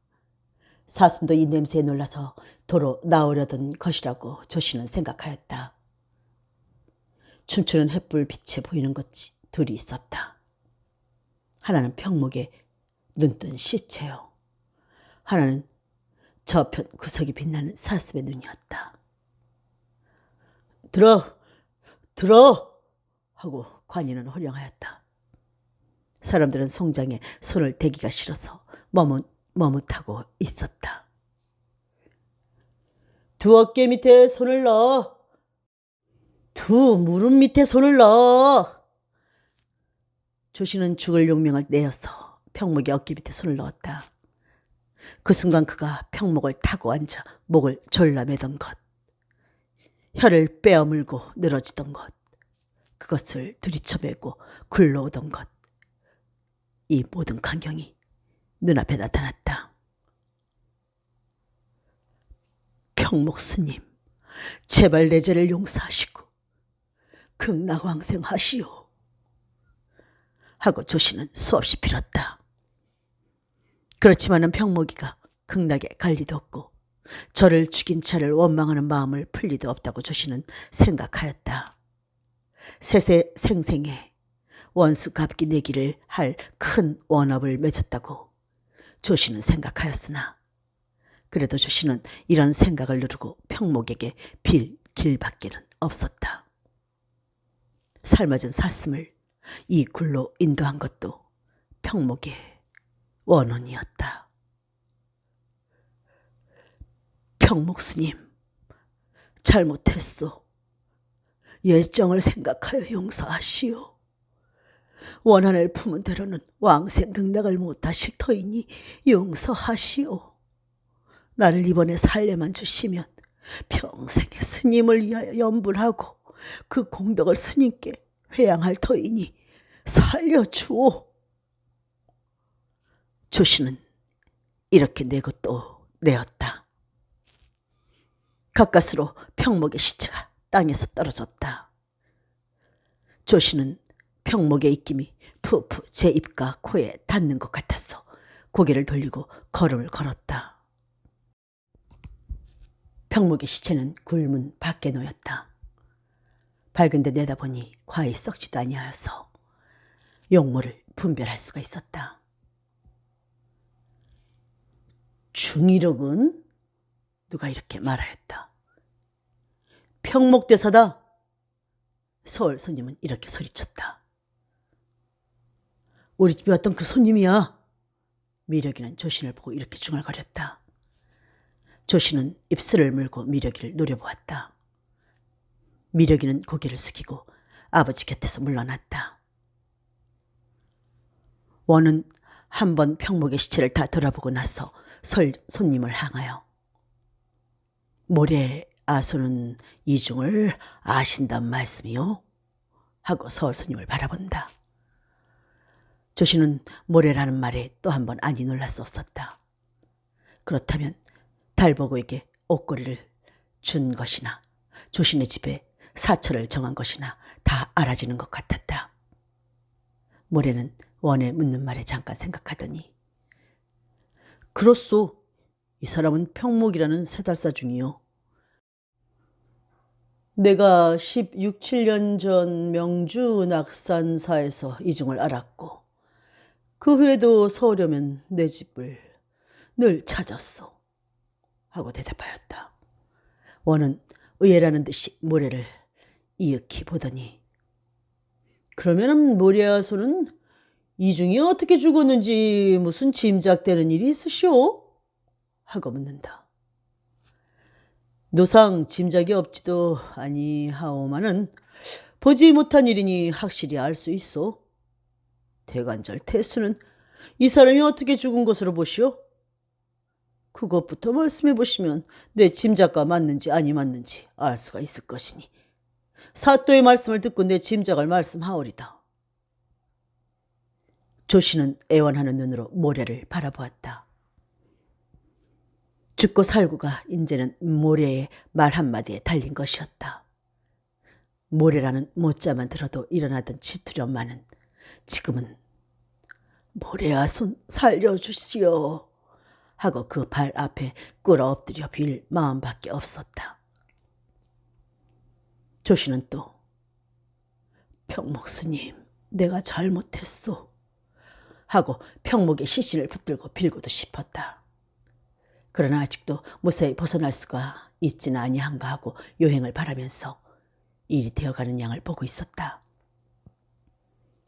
사슴도 이 냄새에 놀라서 도로 나오려던 것이라고 조씨는 생각하였다. 춤추는 횃불 빛에 보이는 것이 둘이 있었다. 하나는 평목에 눈뜬 시체요. 하나는 저편 구석이 빛나는 사슴의 눈이었다. 들어! 하고 관인은 호령하였다. 사람들은 송장에 손을 대기가 싫어서 머뭇하고 있었다. 2 어깨 밑에 손을 넣어. 2 무릎 밑에 손을 넣어. 조씨는 죽을 용명을 내어서 평목의 어깨 밑에 손을 넣었다. 그 순간 그가 평목을 타고 앉아 목을 졸라매던 것, 혀를 빼어물고 늘어지던 것, 그것을 들이쳐매고 굴러오던 것, 이 모든 광경이 눈앞에 나타났다. 평목 스님, 제발 내 죄를 용서하시고 극락왕생하시오. 하고 조씨는 수없이 빌었다. 그렇지만은 평목이가 극락에 갈 리도 없고 저를 죽인 차를 원망하는 마음을 풀 리도 없다고 조씨는 생각하였다. 세세 생생에 원수 갚기 내기를 할 큰 원업을 맺었다고 조씨는 생각하였으나 그래도 조씨는 이런 생각을 누르고 평목에게 빌 길밖에는 없었다. 삶아진 사슴을 이 굴로 인도한 것도 평목의 원혼이었다. 평목 스님, 잘못했소. 예정을 생각하여 용서하시오. 원한을 품은 대로는 왕생극락을 못하실 터이니 용서하시오. 나를 이번에 살려만 주시면 평생의 스님을 위하여 염불하고 그 공덕을 스님께 회양할 터이니 살려주오. 조씨는 이렇게 내고 또 내었다. 가까스로 평목의 시체가 땅에서 떨어졌다. 조씨는 평목의 입김이 푸푸 제 입과 코에 닿는 것 같았어 고개를 돌리고 걸음을 걸었다. 평목의 시체는 굴문 밖에 놓였다. 밝은데 내다보니 과히 썩지도 아니하여서 용모를 분별할 수가 있었다. 중이력은 누가 이렇게 말하였다. 평목대사다. 서울 손님은 이렇게 소리쳤다. 우리 집에 왔던 그 손님이야. 미력이는 조신을 보고 이렇게 중얼거렸다. 조신은 입술을 물고 미력이를 노려보았다. 미력이는 고개를 숙이고 아버지 곁에서 물러났다. 원은 한 번 평목의 시체를 다 돌아보고 나서 손님을 향하여 모래 아소는 이중을 아신단 말씀이요? 하고 서울 손님을 바라본다. 조씨는 모래라는 말에 또 한 번 아니 놀랄 수 없었다. 그렇다면 달보고에게 옷걸이를 준 것이나 조신의 집에 사처를 정한 것이나 다 알아지는 것 같았다. 모래는 원의 묻는 말에 잠깐 생각하더니 그렇소. 이 사람은 평목이라는 세달사 중이요. 내가 16, 7년 전 명주 낙산사에서 이중을 알았고 그 후에도 서울에면 내 집을 늘 찾았소. 하고 대답하였다. 원은 의외라는 듯이 모래를 이윽히 보더니 그러면 모래아소는 이중이 어떻게 죽었는지 무슨 짐작되는 일이 있으시오? 하고 묻는다. 노상 짐작이 없지도 아니하오마는 보지 못한 일이니 확실히 알 수 있어. 대관절 태수는 이 사람이 어떻게 죽은 것으로 보시오? 그것부터 말씀해 보시면 내 짐작과 맞는지 아니 맞는지 알 수가 있을 것이니 사또의 말씀을 듣고 내 짐작을 말씀하오리다. 조씨는 애원하는 눈으로 모래를 바라보았다. 죽고 살고가 이제는 모래의 말 한마디에 달린 것이었다. 모래라는 모자만 들어도 일어나던 지투련만은 지금은 모래야 손 살려주시오 하고 그 발 앞에 꿇어 엎드려 빌 마음밖에 없었다. 조씨는 또 평목 스님 내가 잘못했소 하고 평목의 시신을 붙들고 빌고도 싶었다. 그러나 아직도 무사히 벗어날 수가 있지는 아니한가 하고 요행을 바라면서 일이 되어가는 양을 보고 있었다.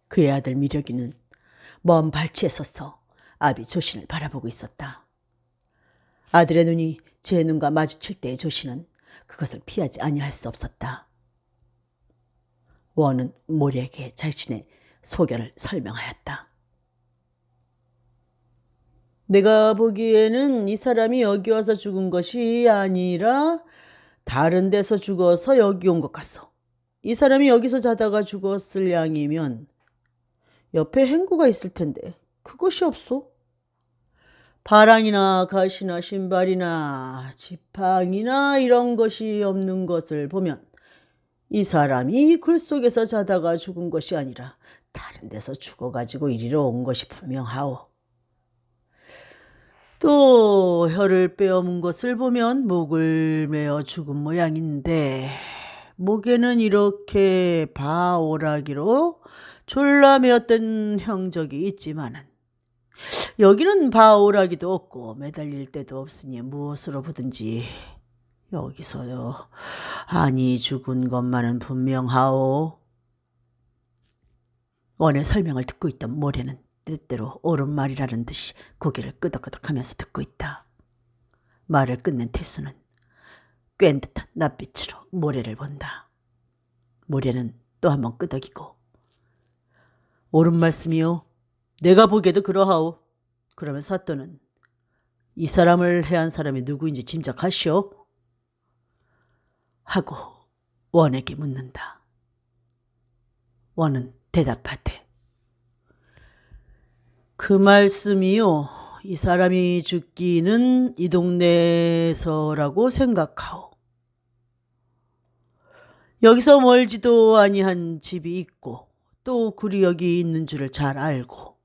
그의 아들 미력이는 먼 발치에 서서 아비 조신을 바라보고 있었다. 아들의 눈이 제 눈과 마주칠 때의 조신은 그것을 피하지 아니할 수 없었다. 원은 모리에게 자신의 소견을 설명하였다. 내가 보기에는 이 사람이 여기 와서 죽은 것이 아니라 다른 데서 죽어서 여기 온 것 같소. 이 사람이 여기서 자다가 죽었을 양이면 옆에 행구가 있을 텐데 그것이 없소. 바랑이나 가시나 신발이나 지팡이나 이런 것이 없는 것을 보면 이 사람이 굴 속에서 자다가 죽은 것이 아니라 다른 데서 죽어가지고 이리로 온 것이 분명하오. 또 혀를 빼어문 것을 보면 목을 메어 죽은 모양인데 목에는 이렇게 바오라기로 졸라 메었던 형적이 있지만은 여기는 바오라기도 없고 매달릴 데도 없으니 무엇으로 보든지 여기서 아니 죽은 것만은 분명하오. 원의 설명을 듣고 있던 모래는 뜻대로 옳은 말이라는 듯이 고개를 끄덕끄덕하면서 듣고 있다. 말을 끝낸 태수는 꿴 듯한 낯빛으로 모래를 본다. 모래는 또 한 번 끄덕이고 옳은 말씀이요. 내가 보기에도 그러하오. 그러면 사또는 이 사람을 해한 사람이 누구인지 짐작하시오? 하고 원에게 묻는다. 원은 대답하되 그 말씀이요. 이 사람이 죽기는 이 동네에서라고 생각하오. 여기서 멀지도 아니한 집이 있고 또 굴이 여기 있는 줄을 잘 알고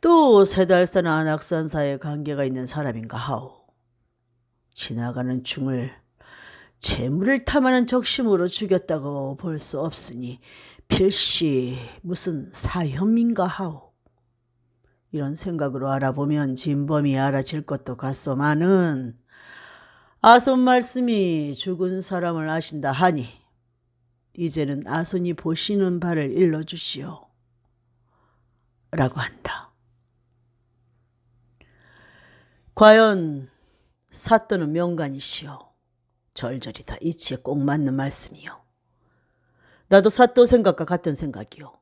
또 세달사나 안악산 사이에 관계가 있는 사람인가 하오. 지나가는 중을 재물을 탐하는 적심으로 죽였다고 볼 수 없으니 필시 무슨 사혐인가 하오. 이런 생각으로 알아보면 진범이 알아질 것도 같소만은 아손 말씀이 죽은 사람을 아신다 하니 이제는 아손이 보시는 바를 일러주시오. 라고 한다. 과연 사또는 명간이시오. 절절히 다 이치에 꼭 맞는 말씀이요. 나도 사또 생각과 같은 생각이요.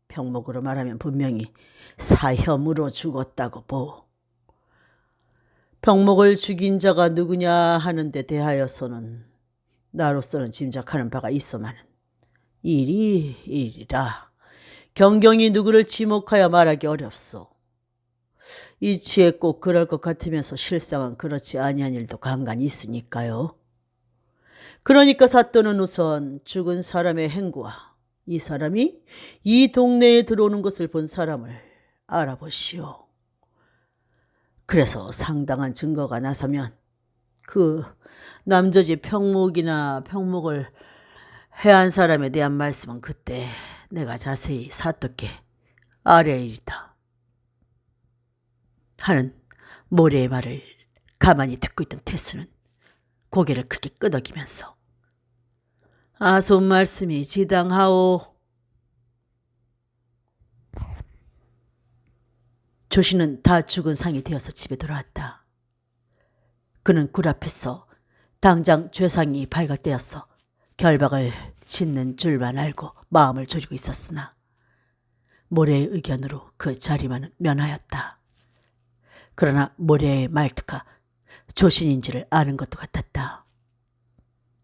병목으로 말하면 분명히 사혐으로 죽었다고 보. 병목을 죽인 자가 누구냐 하는 데 대하여서는 나로서는 짐작하는 바가 있어마는 일이 일이라 경경이 누구를 지목하여 말하기 어렵소. 이치에 꼭 그럴 것 같으면서 실상은 그렇지 아니한 일도 간간히 있으니까요. 그러니까 사또는 우선 죽은 사람의 행구와 이 사람이 이 동네에 들어오는 것을 본 사람을 알아보시오. 그래서 상당한 증거가 나서면 그 남저지 병목이나 병목을 해한 사람에 대한 말씀은 그때 내가 자세히 사또께 아뢰이리다. 하는 모래의 말을 가만히 듣고 있던 태수는 고개를 크게 끄덕이면서 아손 말씀이 지당하오. 조씨는 다 죽은 상이 되어서 집에 돌아왔다. 그는 굴 앞에서 당장 죄상이 발각되었어 결박을 짓는 줄만 알고 마음을 졸이고 있었으나 모래의 의견으로 그 자리만은 면하였다. 그러나 모래의 말투가 조신인지를 아는 것도 같았다.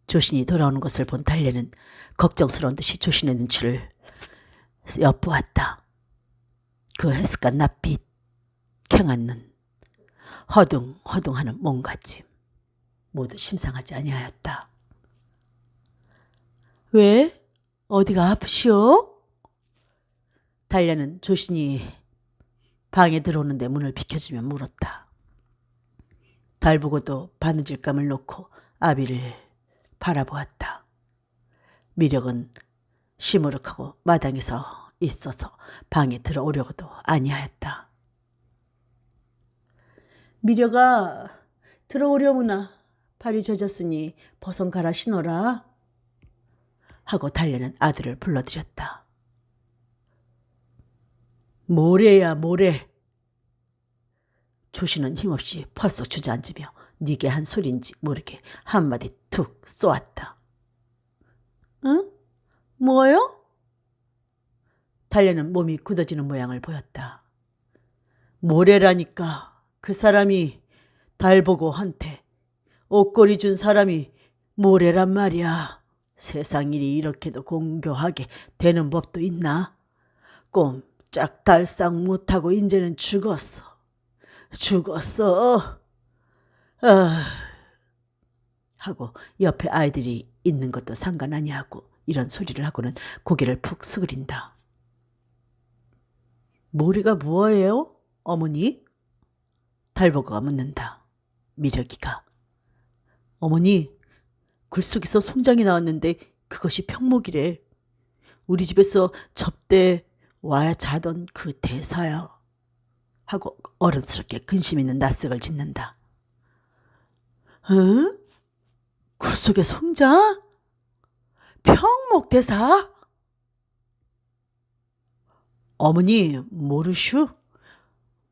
조신이 돌아오는 것을 본 달래는 걱정스러운 듯이 조신의 눈치를 엿보았다. 그 헬스간 낯빛, 캥한 눈, 허둥허둥하는 몸가짐 모두 심상하지 아니하였다. 왜? 어디가 아프시오? 달래는 조신이 방에 들어오는데 문을 비켜주며 물었다. 달보고도 바느질감을 놓고 아비를 바라보았다. 미력은 시무룩하고 마당에서 있어서 방에 들어오려고도 아니하였다. 미려가 들어오려무나 발이 젖었으니 버선 갈아 신어라 하고 달래는 아들을 불러들였다. 모래야 모래. 조씨는 힘없이 펄썩 주저앉으며 니게 한 소리인지 모르게 한마디 툭 쏘았다. 응? 뭐요? 달래는 몸이 굳어지는 모양을 보였다. 모래라니까. 그 사람이 달보고 한테 옷걸이 준 사람이 모래란 말이야. 세상 일이 이렇게도 공교하게 되는 법도 있나? 꼼짝달싹 못하고 이제는 죽었어. 하고 옆에 아이들이 있는 것도 상관 아니하고 이런 소리를 하고는 고개를 푹 수그린다. 모래가 뭐예요, 어머니? 달보고가 묻는다. 미력이가. 어머니, 굴 속에서 송장이 나왔는데 그것이 평목이래. 우리 집에서 접대 와야 자던 그 대사야. 하고 어른스럽게 근심 있는 낯색을 짓는다. 응? 굴 속에 송장? 평목 대사? 어머니 모르슈?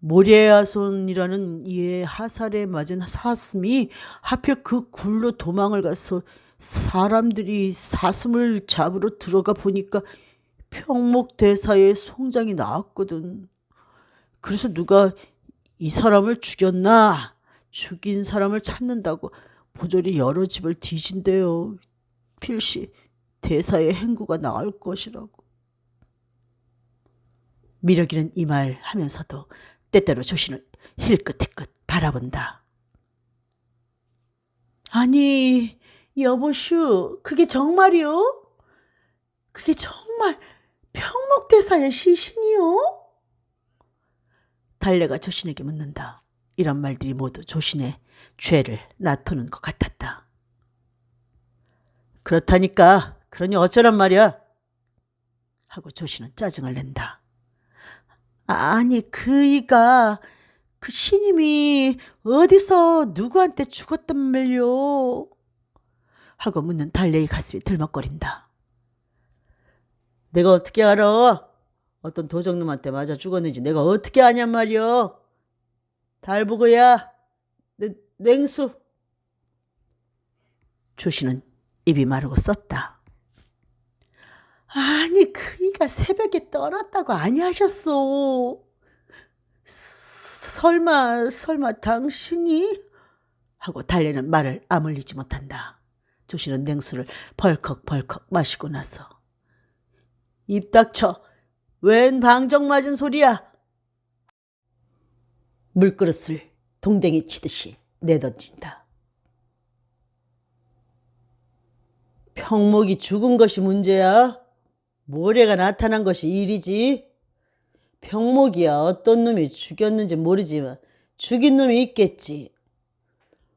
모래야손이라는 이의 하살에 맞은 사슴이 하필 그 굴로 도망을 가서 사람들이 사슴을 잡으러 들어가 보니까 평목대사의 송장이 나왔거든. 그래서 누가 이 사람을 죽였나 죽인 사람을 찾는다고 모조리 여러 집을 뒤진대요. 필시 대사의 행구가 나을 것이라고. 미력이는 이 말 하면서도 때때로 조신을 힐끗힐끗 바라본다. 아니 여보슈, 그게 정말이요? 그게 정말 평목대사의 시신이요? 달래가 조신에게 묻는다. 이런 말들이 모두 조신의 죄를 나타내는 것 같았다. 그렇다니까. 그러니 어쩌란 말이야? 하고 조신은 짜증을 낸다. 아니 그이가 그 신임이 어디서 누구한테 죽었단 말요? 하고 묻는 달래의 가슴이 들먹거린다. 내가 어떻게 알아? 어떤 도적놈한테 맞아 죽었는지 내가 어떻게 아냔 말이여? 달보고야, 냉수. 조신은 입이 마르고 썼다. 아니 그이가 새벽에 떠났다고 아니하셨소? 설마 당신이? 하고 달래는 말을 아물리지 못한다. 조신은 냉수를 벌컥벌컥 마시고 나서 입 닥쳐. 웬 방정 맞은 소리야? 물그릇을 동댕이 치듯이 내던진다. 평목이 죽은 것이 문제야? 모래가 나타난 것이 일이지. 평목이야 어떤 놈이 죽였는지 모르지만 죽인 놈이 있겠지.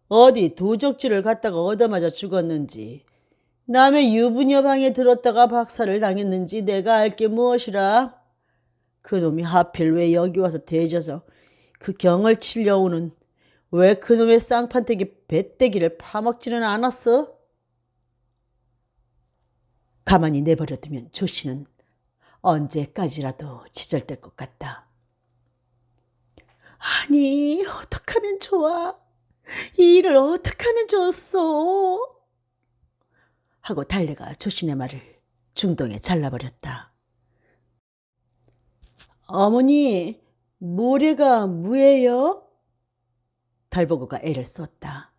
어디 도적질을 갔다가 얻어맞아 죽었는지 남의 유부녀 방에 들었다가 박살을 당했는지 내가 알 게 무엇이라. 그놈이 하필 왜 여기 와서 대져서 그 경을 치려오는 왜 그놈의 쌍판대기 배때기를 파먹지는 않았어? 가만히 내버려두면 조씨는 언제까지라도 지절될 것 같다. 아니 어떡하면 좋아? 이 일을 어떡하면 좋소? 하고 달래가 조신의 말을 중동에 잘라버렸다. 어머니, 모래가 뭐예요? 달보고가 애를 썼다.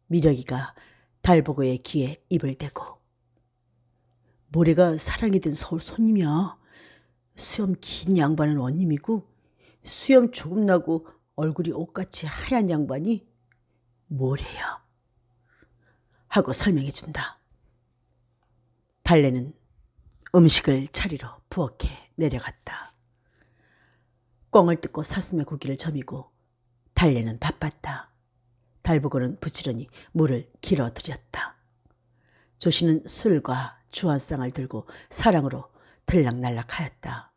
미력이가 달보고의 귀에 입을 대고 모래가 사랑이 든 서울 손님이야. 수염 긴 양반은 원님이고 수염 조금 나고 얼굴이 옷같이 하얀 양반이 모래야. 하고 설명해 준다. 달래는 음식을 차리러 부엌에 내려갔다. 꿩을 뜯고 사슴의 고기를 점이고 달래는 바빴다. 달보고는 부지런히 물을 길어들였다. 조씨는 술과 주한상을 들고 사랑으로 들락날락하였다.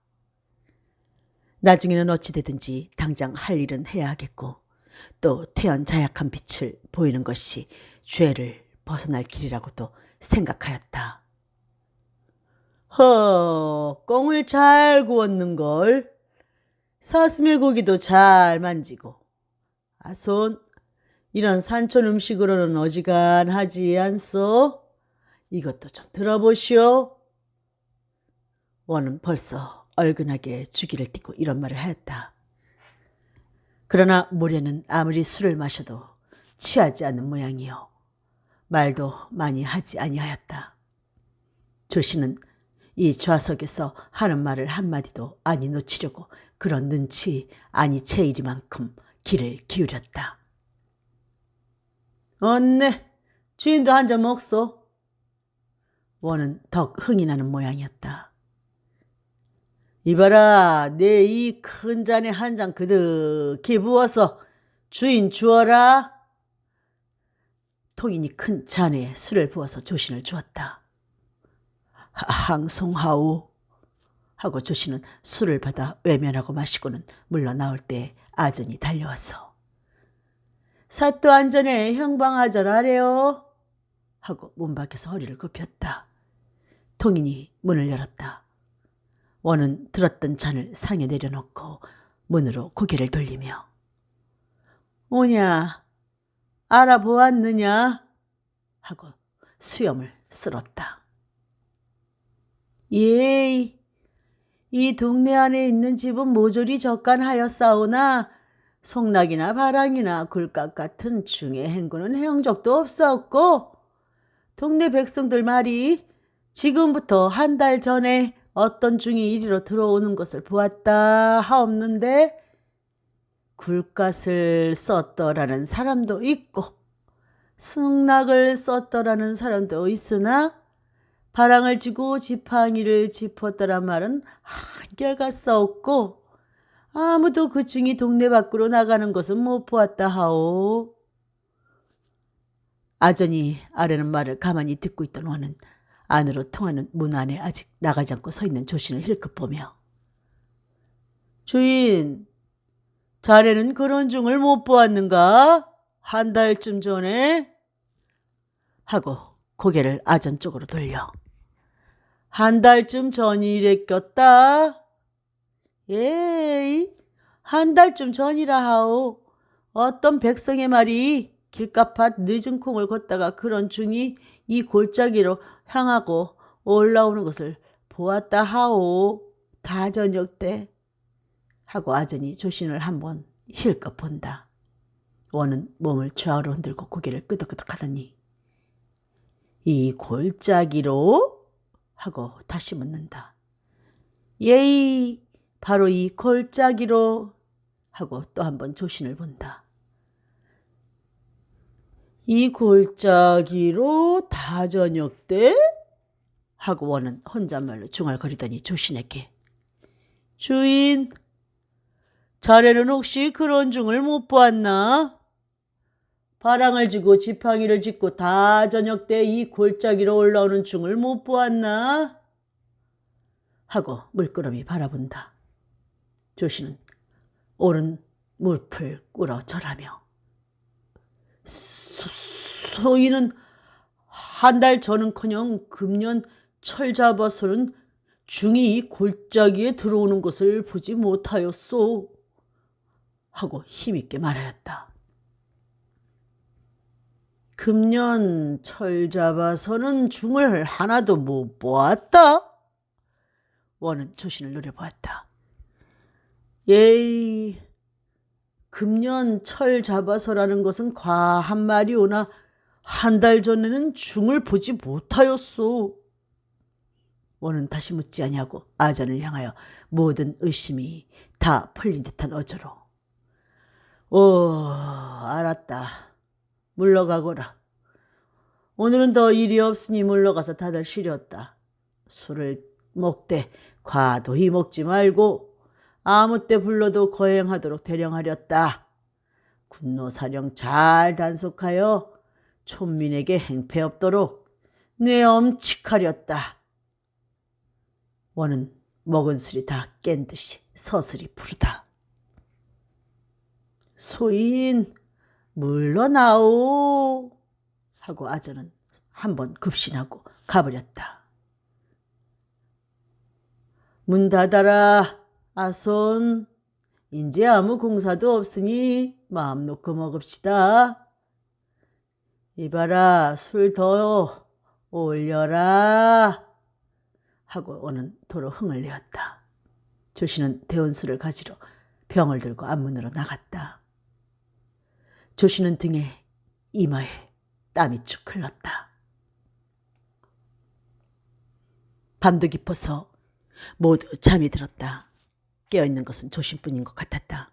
나중에는 어찌 되든지 당장 할 일은 해야 하겠고 또 태연 자약한 빛을 보이는 것이 죄를 벗어날 길이라고도 생각하였다. 꿩을 잘 구웠는걸. 사슴의 고기도 잘 만지고. 아손, 이런 산촌 음식으로는 어지간하지 않소? 이것도 좀 들어보시오. 원은 벌써 얼근하게 주기를 띠고 이런 말을 하였다. 그러나 모래는 아무리 술을 마셔도 취하지 않는 모양이요. 말도 많이 하지 아니하였다. 조씨는 이 좌석에서 하는 말을 한마디도 아니 놓치려고 그런 눈치 아니 체일이만큼 귀를 기울였다. 언네, 주인도 한 잔 먹소. 원은 덕 흥이 나는 모양이었다. 이봐라, 내 이 큰 잔에 한 잔 그득히 부어서 주인 주어라. 통인이 큰 잔에 술을 부어서 조신을 주었다. 항송하오. 하고 조씨는 술을 받아 외면하고 마시고는 물러나올 때 아전이 달려와서 사또 안전에 형방하절하래요. 하고 문 밖에서 허리를 굽혔다. 통인이 문을 열었다. 원은 들었던 잔을 상에 내려놓고 문으로 고개를 돌리며 오냐 알아보았느냐 하고 수염을 쓸었다. 예, 이 동네 안에 있는 집은 모조리 적간하였사오나 송락이나 바랑이나 굴깍 같은 중의 행군은 해온 적도 없었고 동네 백성들 말이 지금부터 한 달 전에 어떤 중이 이리로 들어오는 것을 보았다 하옵는데 굴깍을 썼더라는 사람도 있고 승낙을 썼더라는 사람도 있으나 바랑을 쥐고 지팡이를 짚었더란 말은 한결같사옵고 아무도 그 중이 동네 밖으로 나가는 것은 못 보았다 하오. 아전이 아래는 말을 가만히 듣고 있던 원은 안으로 통하는 문 안에 아직 나가지 않고 서 있는 조신을 힐끗 보며 주인, 자네는 그런 중을 못 보았는가? 한 달쯤 전에? 하고 고개를 아전 쪽으로 돌려 한 달쯤 전이랬겠다. 예이, 한 달쯤 전이라 하오. 어떤 백성의 말이 길가팟 늦은 콩을 걷다가 그런 중이 이 골짜기로 향하고 올라오는 것을 보았다 하오. 다 저녁 때. 하고 아전이 조신을 한번 힐끗 본다. 원은 몸을 좌우로 흔들고 고개를 끄덕끄덕 하더니 이 골짜기로? 하고 다시 묻는다. 예이, 바로 이 골짜기로. 하고 또 한번 조신을 본다. 이 골짜기로 다 저녁 때? 하고 원은 혼잣말로 중얼거리더니 조신에게 주인, 자네는 혹시 그런 중을 못 보았나? 바랑을 쥐고 지팡이를 짚고 다 저녁 때 이 골짜기로 올라오는 중을 못 보았나? 하고 물끄러미 바라본다. 조신은 오른 무릎을 꿇어 절하며 소인은 한 달 전은커녕 금년 철 잡아서는 중이 이 골짜기에 들어오는 것을 보지 못하였소. 하고 힘있게 말하였다. 금년 철 잡아서는 중을 하나도 못 보았다. 원은 조신을 노려보았다. 예이, 금년 철 잡아서라는 것은 과한 말이오나 한 달 전에는 중을 보지 못하였소. 원은 다시 묻지 아니하고 아전을 향하여 모든 의심이 다 풀린 듯한 어조로 알았다. 물러가거라. 오늘은 더 일이 없으니 물러가서 다들 쉬렸다. 술을 먹되 과도히 먹지 말고 아무 때 불러도 거행하도록 대령하렸다. 군노사령 잘 단속하여 촌민에게 행패 없도록 뇌엄칙하렸다. 원은 먹은 술이 다 깬 듯이 서슬이 부르다. 소인, 물러나오. 하고 아전은 한번 급신하고 가버렸다. 문 닫아라, 아손. 이제 아무 공사도 없으니 마음 놓고 먹읍시다. 이봐라, 술 더 올려라. 하고 원은 도로 흥을 내었다. 조신은 데운 술을 가지러 병을 들고 앞문으로 나갔다. 조신은 등에 이마에 땀이 축 흘렀다. 밤도 깊어서 모두 잠이 들었다. 깨어있는 것은 조신뿐인 것 같았다.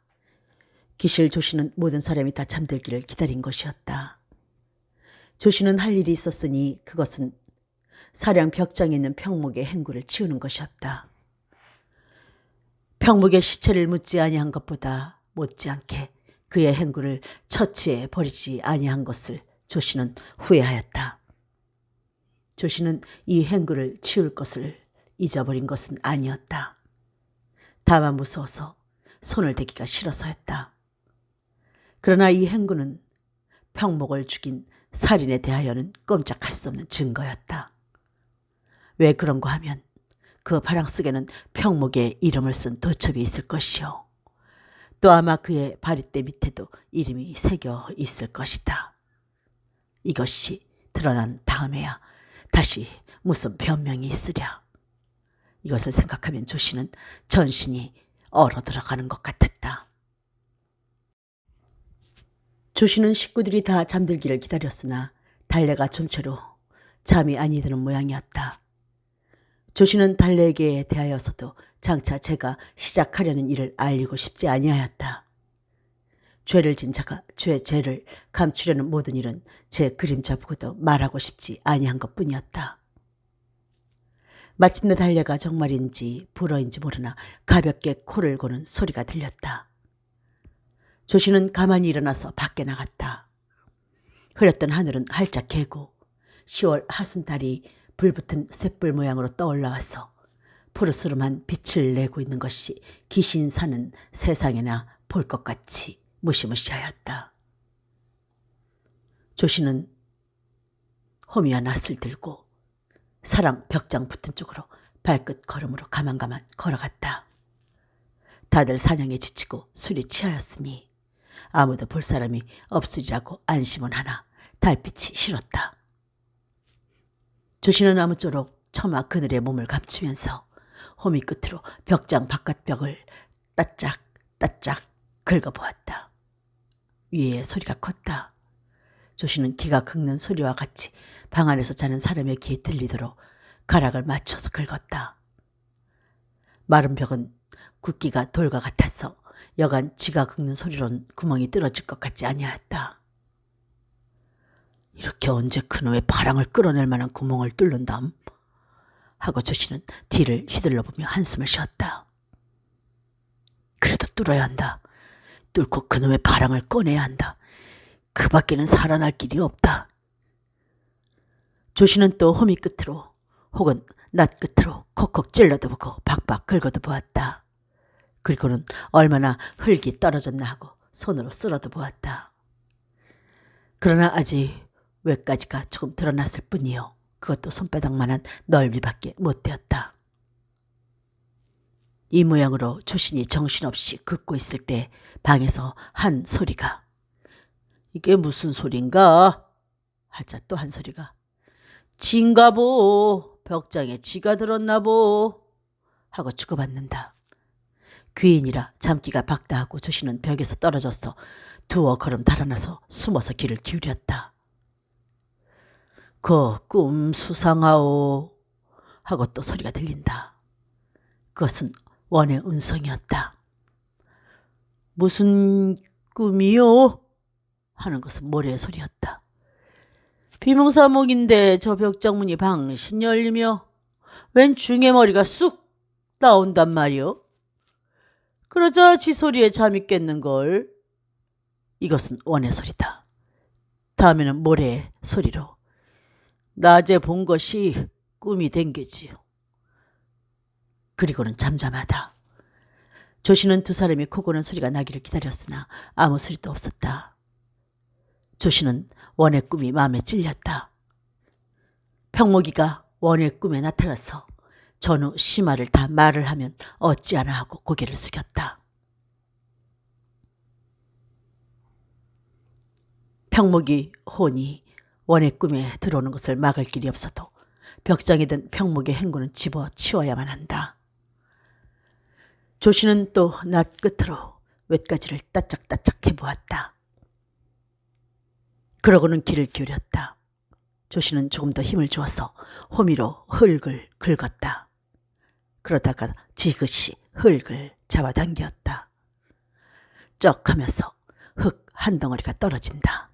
기실 조신은 모든 사람이 다 잠들기를 기다린 것이었다. 조신은 할 일이 있었으니 그것은 사량 벽장에 있는 평목의 행구를 치우는 것이었다. 평목의 시체를 묻지 아니한 것보다 못지않게 그의 행구를 처치해 버리지 아니한 것을 조신은 후회하였다. 조신은 이 행구를 치울 것을 잊어버린 것은 아니었다. 다만 무서워서 손을 대기가 싫어서였다. 그러나 이 행구는 평목을 죽인 살인에 대하여는 꼼짝할 수 없는 증거였다. 왜 그런가 하면 그 바랑 속에는 평목의 이름을 쓴 도첩이 있을 것이요. 또 아마 그의 바리떼 밑에도 이름이 새겨 있을 것이다. 이것이 드러난 다음에야 다시 무슨 변명이 있으랴. 이것을 생각하면 조씨는 전신이 얼어 들어가는 것 같았다. 조씨는 식구들이 다 잠들기를 기다렸으나 달래가 좀처로 잠이 아니 드는 모양이었다. 조씨는 달래에게 대하여서도 장차 제가 시작하려는 일을 알리고 싶지 아니하였다. 죄를 진 자가 죄를 감추려는 모든 일은 제 그림자 보고도 말하고 싶지 아니한 것뿐이었다. 마침내 달래가 정말인지 불어인지 모르나 가볍게 코를 고는 소리가 들렸다. 조씨는 가만히 일어나서 밖에 나갔다. 흐렸던 하늘은 활짝 개고 10월 하순달이 불붙은 쇳불 모양으로 떠올라와서 푸르스름한 빛을 내고 있는 것이 귀신 사는 세상에나 볼 것 같이 무시무시하였다. 조씨는 호미와 낫을 들고 사랑 벽장 붙은 쪽으로 발끝 걸음으로 가만가만 걸어갔다. 다들 사냥에 지치고 술이 취하였으니 아무도 볼 사람이 없으리라고 안심은 하나 달빛이 싫었다. 조씨는 아무쪼록 처마 그늘에 몸을 감추면서 호미 끝으로 벽장 바깥벽을 따짝따짝 긁어보았다. 위에 소리가 컸다. 조씨는 기가 긁는 소리와 같이 방 안에서 자는 사람의 귀에 들리도록 가락을 맞춰서 긁었다. 마른 벽은 굵기가 돌과 같아서 여간 지가 긁는 소리로는 구멍이 뚫어질 것 같지 아니하였다. 이렇게 언제 그놈의 바람을 끌어낼 만한 구멍을 뚫는담? 하고 조씨는 뒤를 휘둘러보며 한숨을 쉬었다. 그래도 뚫어야 한다. 뚫고 그놈의 바람을 꺼내야 한다. 그 밖에는 살아날 길이 없다. 조씨는 또 호미 끝으로 혹은 낫 끝으로 콕콕 찔러도 보고 박박 긁어도 보았다. 그리고는 얼마나 흙이 떨어졌나 하고 손으로 쓸어도 보았다. 그러나 아직 외까지가 조금 드러났을 뿐이요. 그것도 손바닥만한 넓이밖에 못 되었다. 이 모양으로 조신이 정신없이 긁고 있을 때 방에서 한 소리가 이게 무슨 소린가? 하자 또 한 소리가 진가보 벽장에 쥐가 들었나보 하고 주고받는다. 귀인이라 잠기가 박다하고 조씨는 벽에서 떨어져서 두어 걸음 달아나서 숨어서 귀를 기울였다. 그 꿈 수상하오 하고 또 소리가 들린다. 그것은 원의 음성이었다. 무슨 꿈이요? 하는 것은 모래의 소리였다. 비몽사몽인데 저 벽장문이 방신 열리며 웬 중의 머리가 쑥 나온단 말이오. 그러자 지 소리에 잠이 깼는걸. 이것은 원의 소리다. 다음에는 모래의 소리로 낮에 본 것이 꿈이 된 게지요. 그리고는 잠잠하다. 조씨는 두 사람이 코 고는 소리가 나기를 기다렸으나 아무 소리도 없었다. 조씨는 원의 꿈이 마음에 찔렸다. 평목이가 원의 꿈에 나타나서 전후 심화를 다 말을 하면 어찌하나 하고 고개를 숙였다. 평목이 혼이 원의 꿈에 들어오는 것을 막을 길이 없어도 벽장에 든 평목의 행군은 집어치워야만 한다. 조씨는 또 낫 끝으로 웻가지를 따짝따짝 해보았다. 그러고는 귀를 기울였다. 조씨는 조금 더 힘을 주어서 호미로 흙을 긁었다. 그러다가 지그시 흙을 잡아당겼다. 쩍 하면서 흙 한 덩어리가 떨어진다.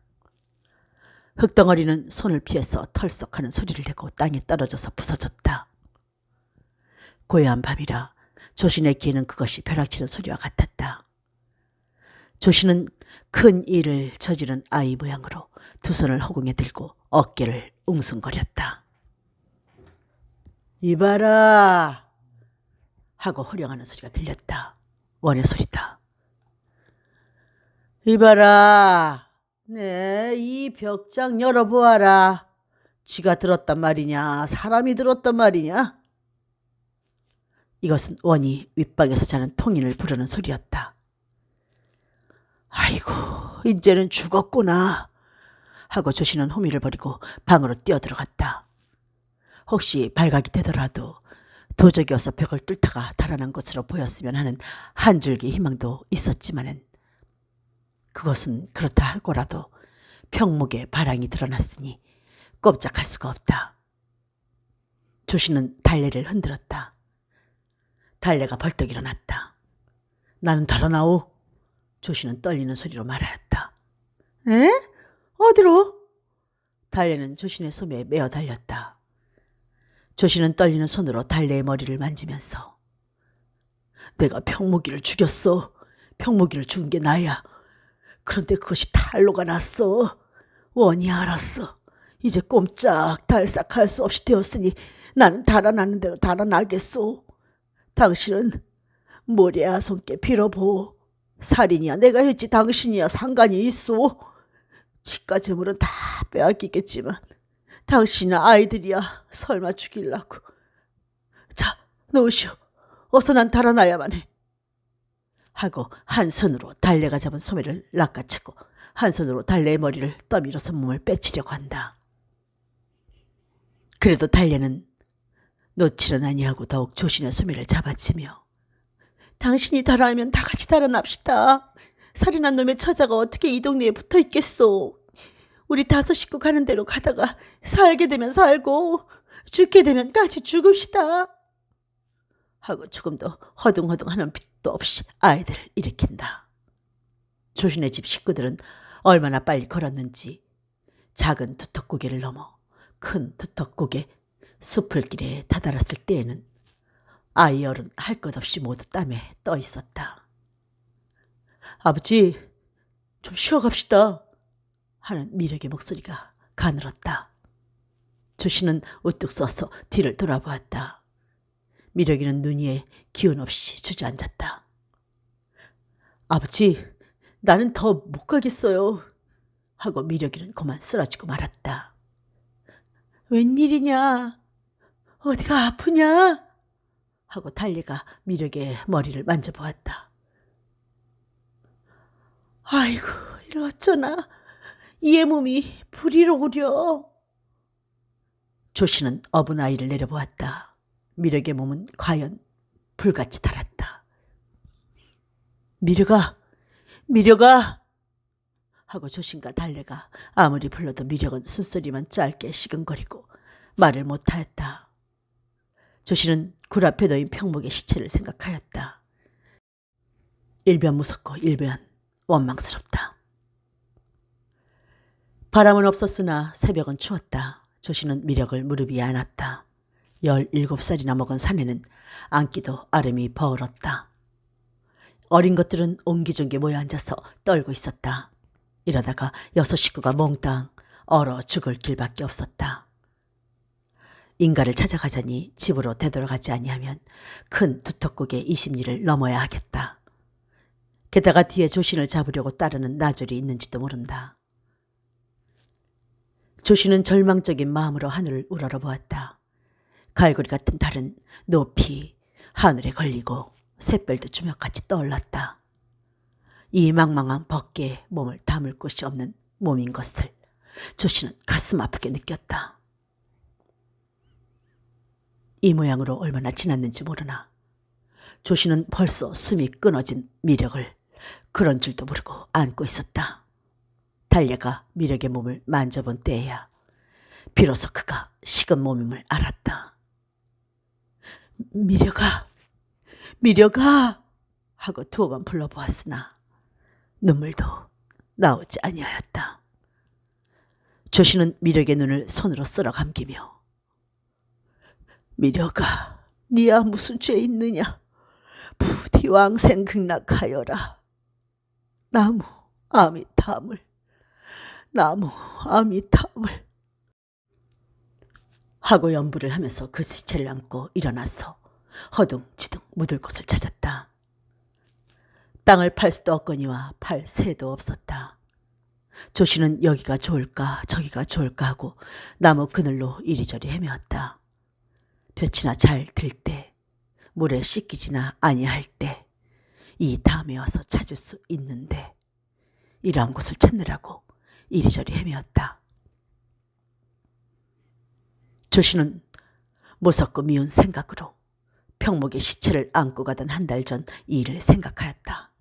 흙덩어리는 손을 피해서 털썩하는 소리를 내고 땅에 떨어져서 부서졌다. 고요한 밤이라 조신의 귀에는 그것이 벼락치는 소리와 같았다. 조신은 큰 일을 저지른 아이 모양으로 두 손을 허공에 들고 어깨를 웅숭거렸다. 이봐라 하고 호령하는 소리가 들렸다. 원의 소리다. 이봐라, 네, 이 벽장 열어보아라. 쥐가 들었단 말이냐, 사람이 들었단 말이냐? 이것은 원이 윗방에서 자는 통인을 부르는 소리였다. 아이고, 이제는 죽었구나 하고 조씨는 호미를 버리고 방으로 뛰어들어갔다. 혹시 발각이 되더라도 도적이어서 벽을 뚫다가 달아난 것으로 보였으면 하는 한 줄기 희망도 있었지만은 그것은 그렇다 하고라도 평목에 바랑이 드러났으니 꼼짝할 수가 없다. 조씨는 달래를 흔들었다. 달래가 벌떡 일어났다. 나는 달아나오. 조씨는 떨리는 소리로 말하였다. 에? 어디로? 달래는 조신의 소매에 메어 달렸다. 조씨는 떨리는 손으로 달래의 머리를 만지면서 내가 평목이를 죽였어. 평목이를 죽은 게 나야. 그런데 그것이 탈로가 났어. 원이 알았어. 이제 꼼짝 달싹할 수 없이 되었으니 나는 달아나는 대로 달아나겠소. 당신은 모래야 손께 빌어보. 살인이야 내가 했지 당신이야 상관이 있소. 치과 재물은 다 빼앗기겠지만 당신이나 아이들이야 설마 죽일라고. 자, 놓으시오. 어서 난 달아나야만 해. 하고 한 손으로 달래가 잡은 소매를 낚아채고 한 손으로 달래의 머리를 떠밀어서 몸을 빼치려고 한다. 그래도 달래는 놓지는 아니하고 더욱 조신의 소매를 잡아치며 당신이 달아나면 다 같이 달아납시다. 살인한 놈의 처자가 어떻게 이 동네에 붙어 있겠소. 우리 5 식구 가는 대로 가다가 살게 되면 살고 죽게 되면 같이 죽읍시다. 하고 조금도 허둥허둥하는 빛도 없이 아이들을 일으킨다. 조신의 집 식구들은 얼마나 빨리 걸었는지 작은 두턱고개를 넘어 큰 두턱고개 숲을길에 다다랐을 때에는 아이 어른 할 것 없이 모두 땀에 떠 있었다. 아버지, 좀 쉬어갑시다 하는 미력의 목소리가 가늘었다. 조씨는 우뚝 서서 뒤를 돌아보았다. 미력이는 눈 위에 기운 없이 주저앉았다. 아버지, 나는 더 못 가겠어요 하고 미력이는 그만 쓰러지고 말았다. 웬일이냐? 어디가 아프냐? 하고 달리가 미력의 머리를 만져보았다. 아이고, 이를 어쩌나. 이의 몸이 불이로 오려. 조씨는 어분 아이를 내려보았다. 미력의 몸은 과연 불같이 달았다. 미력아, 미력아 하고 조신과 달래가 아무리 불러도 미력은 숨소리만 짧게 시근거리고 말을 못하였다. 조씨는 굴 앞에 놓인 평목의 시체를 생각하였다. 일변 무섭고 일변 원망스럽다. 바람은 없었으나 새벽은 추웠다. 조씨는 미력을 무릎 위에 안았다. 17살이나 먹은 사내는 앉기도 아름이 버을었다. 어린 것들은 옹기종기 모여 앉아서 떨고 있었다. 이러다가 6 식구가 몽땅 얼어 죽을 길밖에 없었다. 인가를 찾아가자니 집으로 되돌아가지 아니하면 큰 두턱고개 20리를 넘어야 하겠다. 게다가 뒤에 조신을 잡으려고 따르는 나졸이 있는지도 모른다. 조신은 절망적인 마음으로 하늘을 우러러보았다. 갈고리 같은 달은 높이 하늘에 걸리고 샛별도 주먹같이 떠올랐다. 이 망망한 벗개에 몸을 담을 곳이 없는 몸인 것을 조씨는 가슴 아프게 느꼈다. 이 모양으로 얼마나 지났는지 모르나 조씨는 벌써 숨이 끊어진 미력을 그런 줄도 모르고 안고 있었다. 달려가 미력의 몸을 만져본 때에야 비로소 그가 식은 몸임을 알았다. 미력아, 미력아 하고 2번 불러보았으나 눈물도 나오지 아니하였다. 조씨는 미력의 눈을 손으로 쓸어 감기며 미력아, 니야 무슨 죄 있느냐? 부디 왕생극락하여라. 나무 아미타물, 나무 아미타물 하고 연부를 하면서 그 시체를 안고 일어나서 허둥지둥 묻을 곳을 찾았다. 땅을 팔 수도 없거니와 팔 새도 없었다. 조씨는 여기가 좋을까 저기가 좋을까 하고 나무 그늘로 이리저리 헤매었다. 볕이나 잘 들 때, 물에 씻기지나 아니할 때 이 다음에 와서 찾을 수 있는데 이러한 곳을 찾느라고 이리저리 헤매었다. 조씨는 무섭고 미운 생각으로 평목의 시체를 안고 가던 한 달 전 이 일을 생각하였다.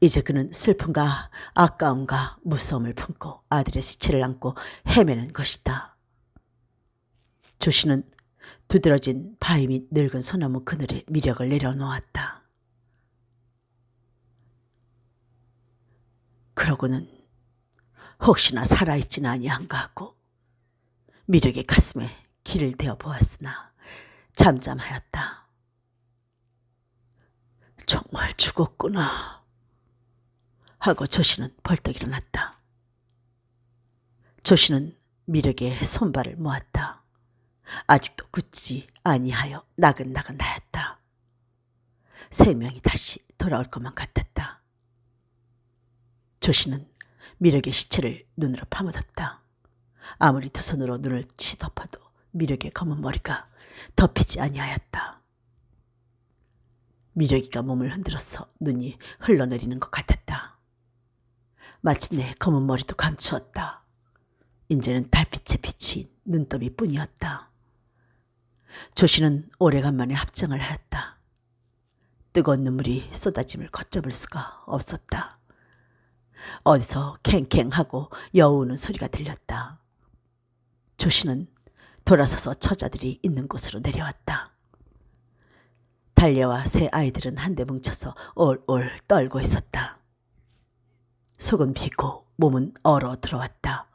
이제 그는 슬픔과 아까움과 무서움을 품고 아들의 시체를 안고 헤매는 것이다. 조씨는 두드러진 바위 및 늙은 소나무 그늘에 미력을 내려놓았다. 그러고는 혹시나 살아있지는 아니한가 하고 미력의 가슴에 길을 대어 보았으나 잠잠하였다. 정말 죽었구나 하고 조씨는 벌떡 일어났다. 조씨는 미력의 손발을 모았다. 아직도 굳지 아니하여 나근나근하였다. 생명이 다시 돌아올 것만 같았다. 조씨는 미력의 시체를 눈으로 파묻었다. 아무리 두 손으로 눈을 치덮어도 미력의 검은 머리가 덮이지 아니하였다. 미력이가 몸을 흔들어서 눈이 흘러내리는 것 같았다. 마침내 검은 머리도 감추었다. 이제는 달빛에 비친 눈더미뿐이었다. 조씨는 오래간만에 합장을 하였다. 뜨거운 눈물이 쏟아짐을 걷잡을 수가 없었다. 어디서 캥캥하고 여우는 소리가 들렸다. 조씨는 돌아서서 처자들이 있는 곳으로 내려왔다. 달려와 세 아이들은 한데 뭉쳐서 올올 떨고 있었다. 속은 비고 몸은 얼어 들어왔다.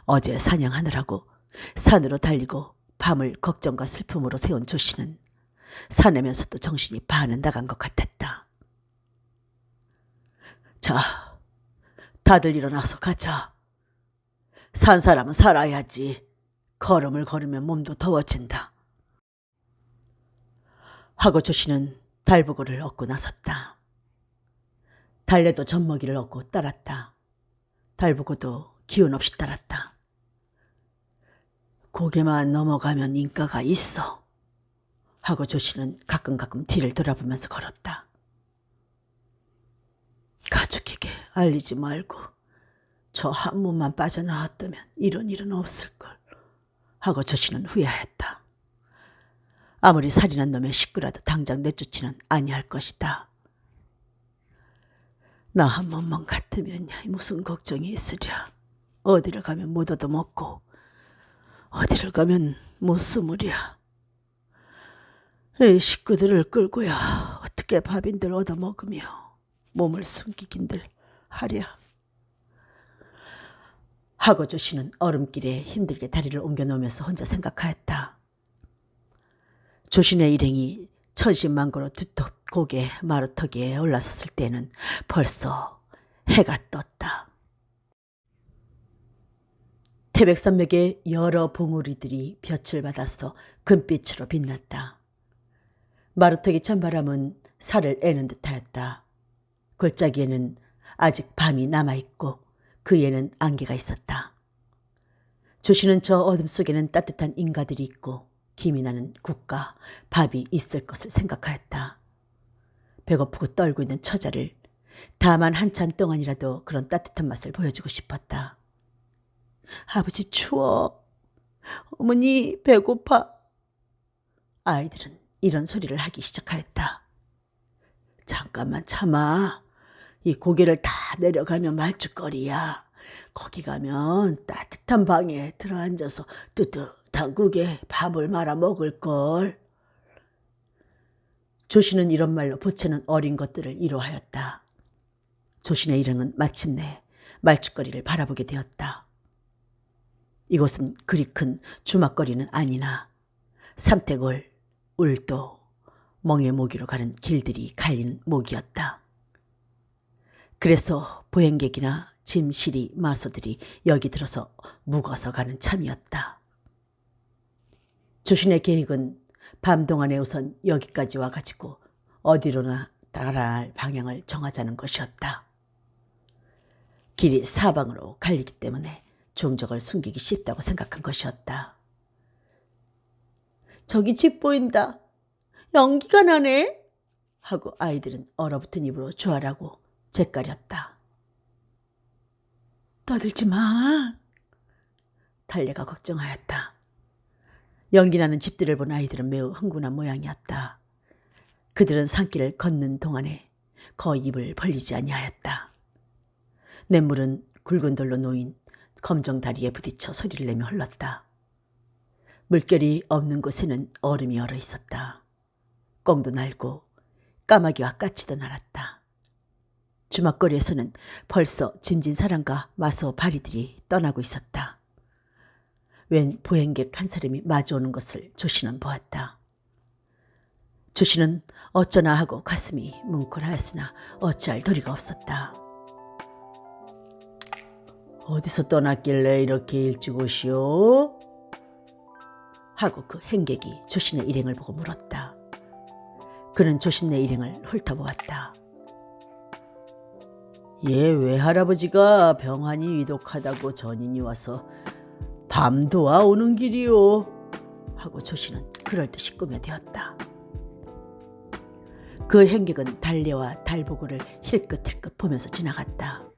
어제 사냥하느라고 산으로 달리고 밤을 걱정과 슬픔으로 새운 조씨는 사내면서도 정신이 반은 나간 것 같았다. 자, 다들 일어나서 가자. 산 사람은 살아야지. 걸음을 걸으면 몸도 더워진다. 하고 조씨는 달부고를 얻고 나섰다. 달래도 젖먹이를 얻고 따랐다. 달부고도 기운 없이 따랐다. 고개만 넘어가면 인가가 있어. 하고 조씨는 가끔 뒤를 돌아보면서 걸었다. 가족에게 알리지 말고 저 한 몸만 빠져나왔다면 이런 일은 없을걸. 하고 조씨는 후회하였다. 아무리 살인한 놈의 식구라도 당장 내쫓지는 아니할 것이다. 나 한 몸만 같으면 무슨 걱정이 있으랴. 어디를 가면 못 얻어먹고 어디를 가면 못 숨으랴. 이 식구들을 끌고야 어떻게 밥인들 얻어먹으며 몸을 숨기긴들 하랴. 하고 조씨는 얼음길에 힘들게 다리를 옮겨놓으면서 혼자 생각하였다. 조신의 일행이 천신만고로 두텁고개 마루터기에 올라섰을 때는 벌써 해가 떴다. 태백산맥의 여러 봉우리들이 볕을 받아서 금빛으로 빛났다. 마루터기 찬바람은 살을 애는 듯하였다. 골짜기에는 아직 밤이 남아있고 그에는 안개가 있었다. 조씨는 저 어둠 속에는 따뜻한 인가들이 있고 김이 나는 국과 밥이 있을 것을 생각하였다. 배고프고 떨고 있는 처자를 다만 한참 동안이라도 그런 따뜻한 맛을 보여주고 싶었다. 아버지 추워. 어머니 배고파. 아이들은 이런 소리를 하기 시작하였다. 잠깐만 참아. 이 고개를 다 내려가면 말죽거리야. 거기 가면 따뜻한 방에 들어앉아서 뜨뜻한 국에 밥을 말아 먹을걸. 조씨는 이런 말로 보채는 어린 것들을 위로하였다. 조신의 일행은 마침내 말죽거리를 바라보게 되었다. 이곳은 그리 큰 주막거리는 아니나 삼태골, 울도, 멍에모기로 가는 길들이 갈리는 목이었다. 그래서 보행객이나 짐실이 마소들이 여기 들어서 묵어서 가는 참이었다. 조신의 계획은 밤 동안에 우선 여기까지 와가지고 어디로나 따라할 방향을 정하자는 것이었다. 길이 사방으로 갈리기 때문에 종적을 숨기기 쉽다고 생각한 것이었다. 저기 집 보인다. 연기가 나네. 하고 아이들은 얼어붙은 입으로 조아라고 재깔렸다. 떠들지 마. 달래가 걱정하였다. 연기나는 집들을 본 아이들은 매우 흥분한 모양이었다. 그들은 산길을 걷는 동안에 거의 입을 벌리지 아니하였다. 냇물은 굵은 돌로 놓인 검정 다리에 부딪혀 소리를 내며 흘렀다. 물결이 없는 곳에는 얼음이 얼어 있었다. 꽁도 날고 까마귀와 까치도 날았다. 주막거리에서는 벌써 짐진 사람과 마소 바리들이 떠나고 있었다. 웬 보행객 한 사람이 마주오는 것을 조씨는 보았다. 조씨는 어쩌나 하고 가슴이 뭉클하였으나 어찌할 도리가 없었다. 어디서 떠났길래 이렇게 일찍 오시오? 하고 그 행객이 조신의 일행을 보고 물었다. 그는 조신의 일행을 훑어보았다. 예, 외할아버지가 병환이 위독하다고 전인이 와서 밤 도와오는 길이요. 하고 조신은 그럴듯이 꾸며대었다. 그 행객은 달래와 달보고를 힐끗힐끗 보면서 지나갔다.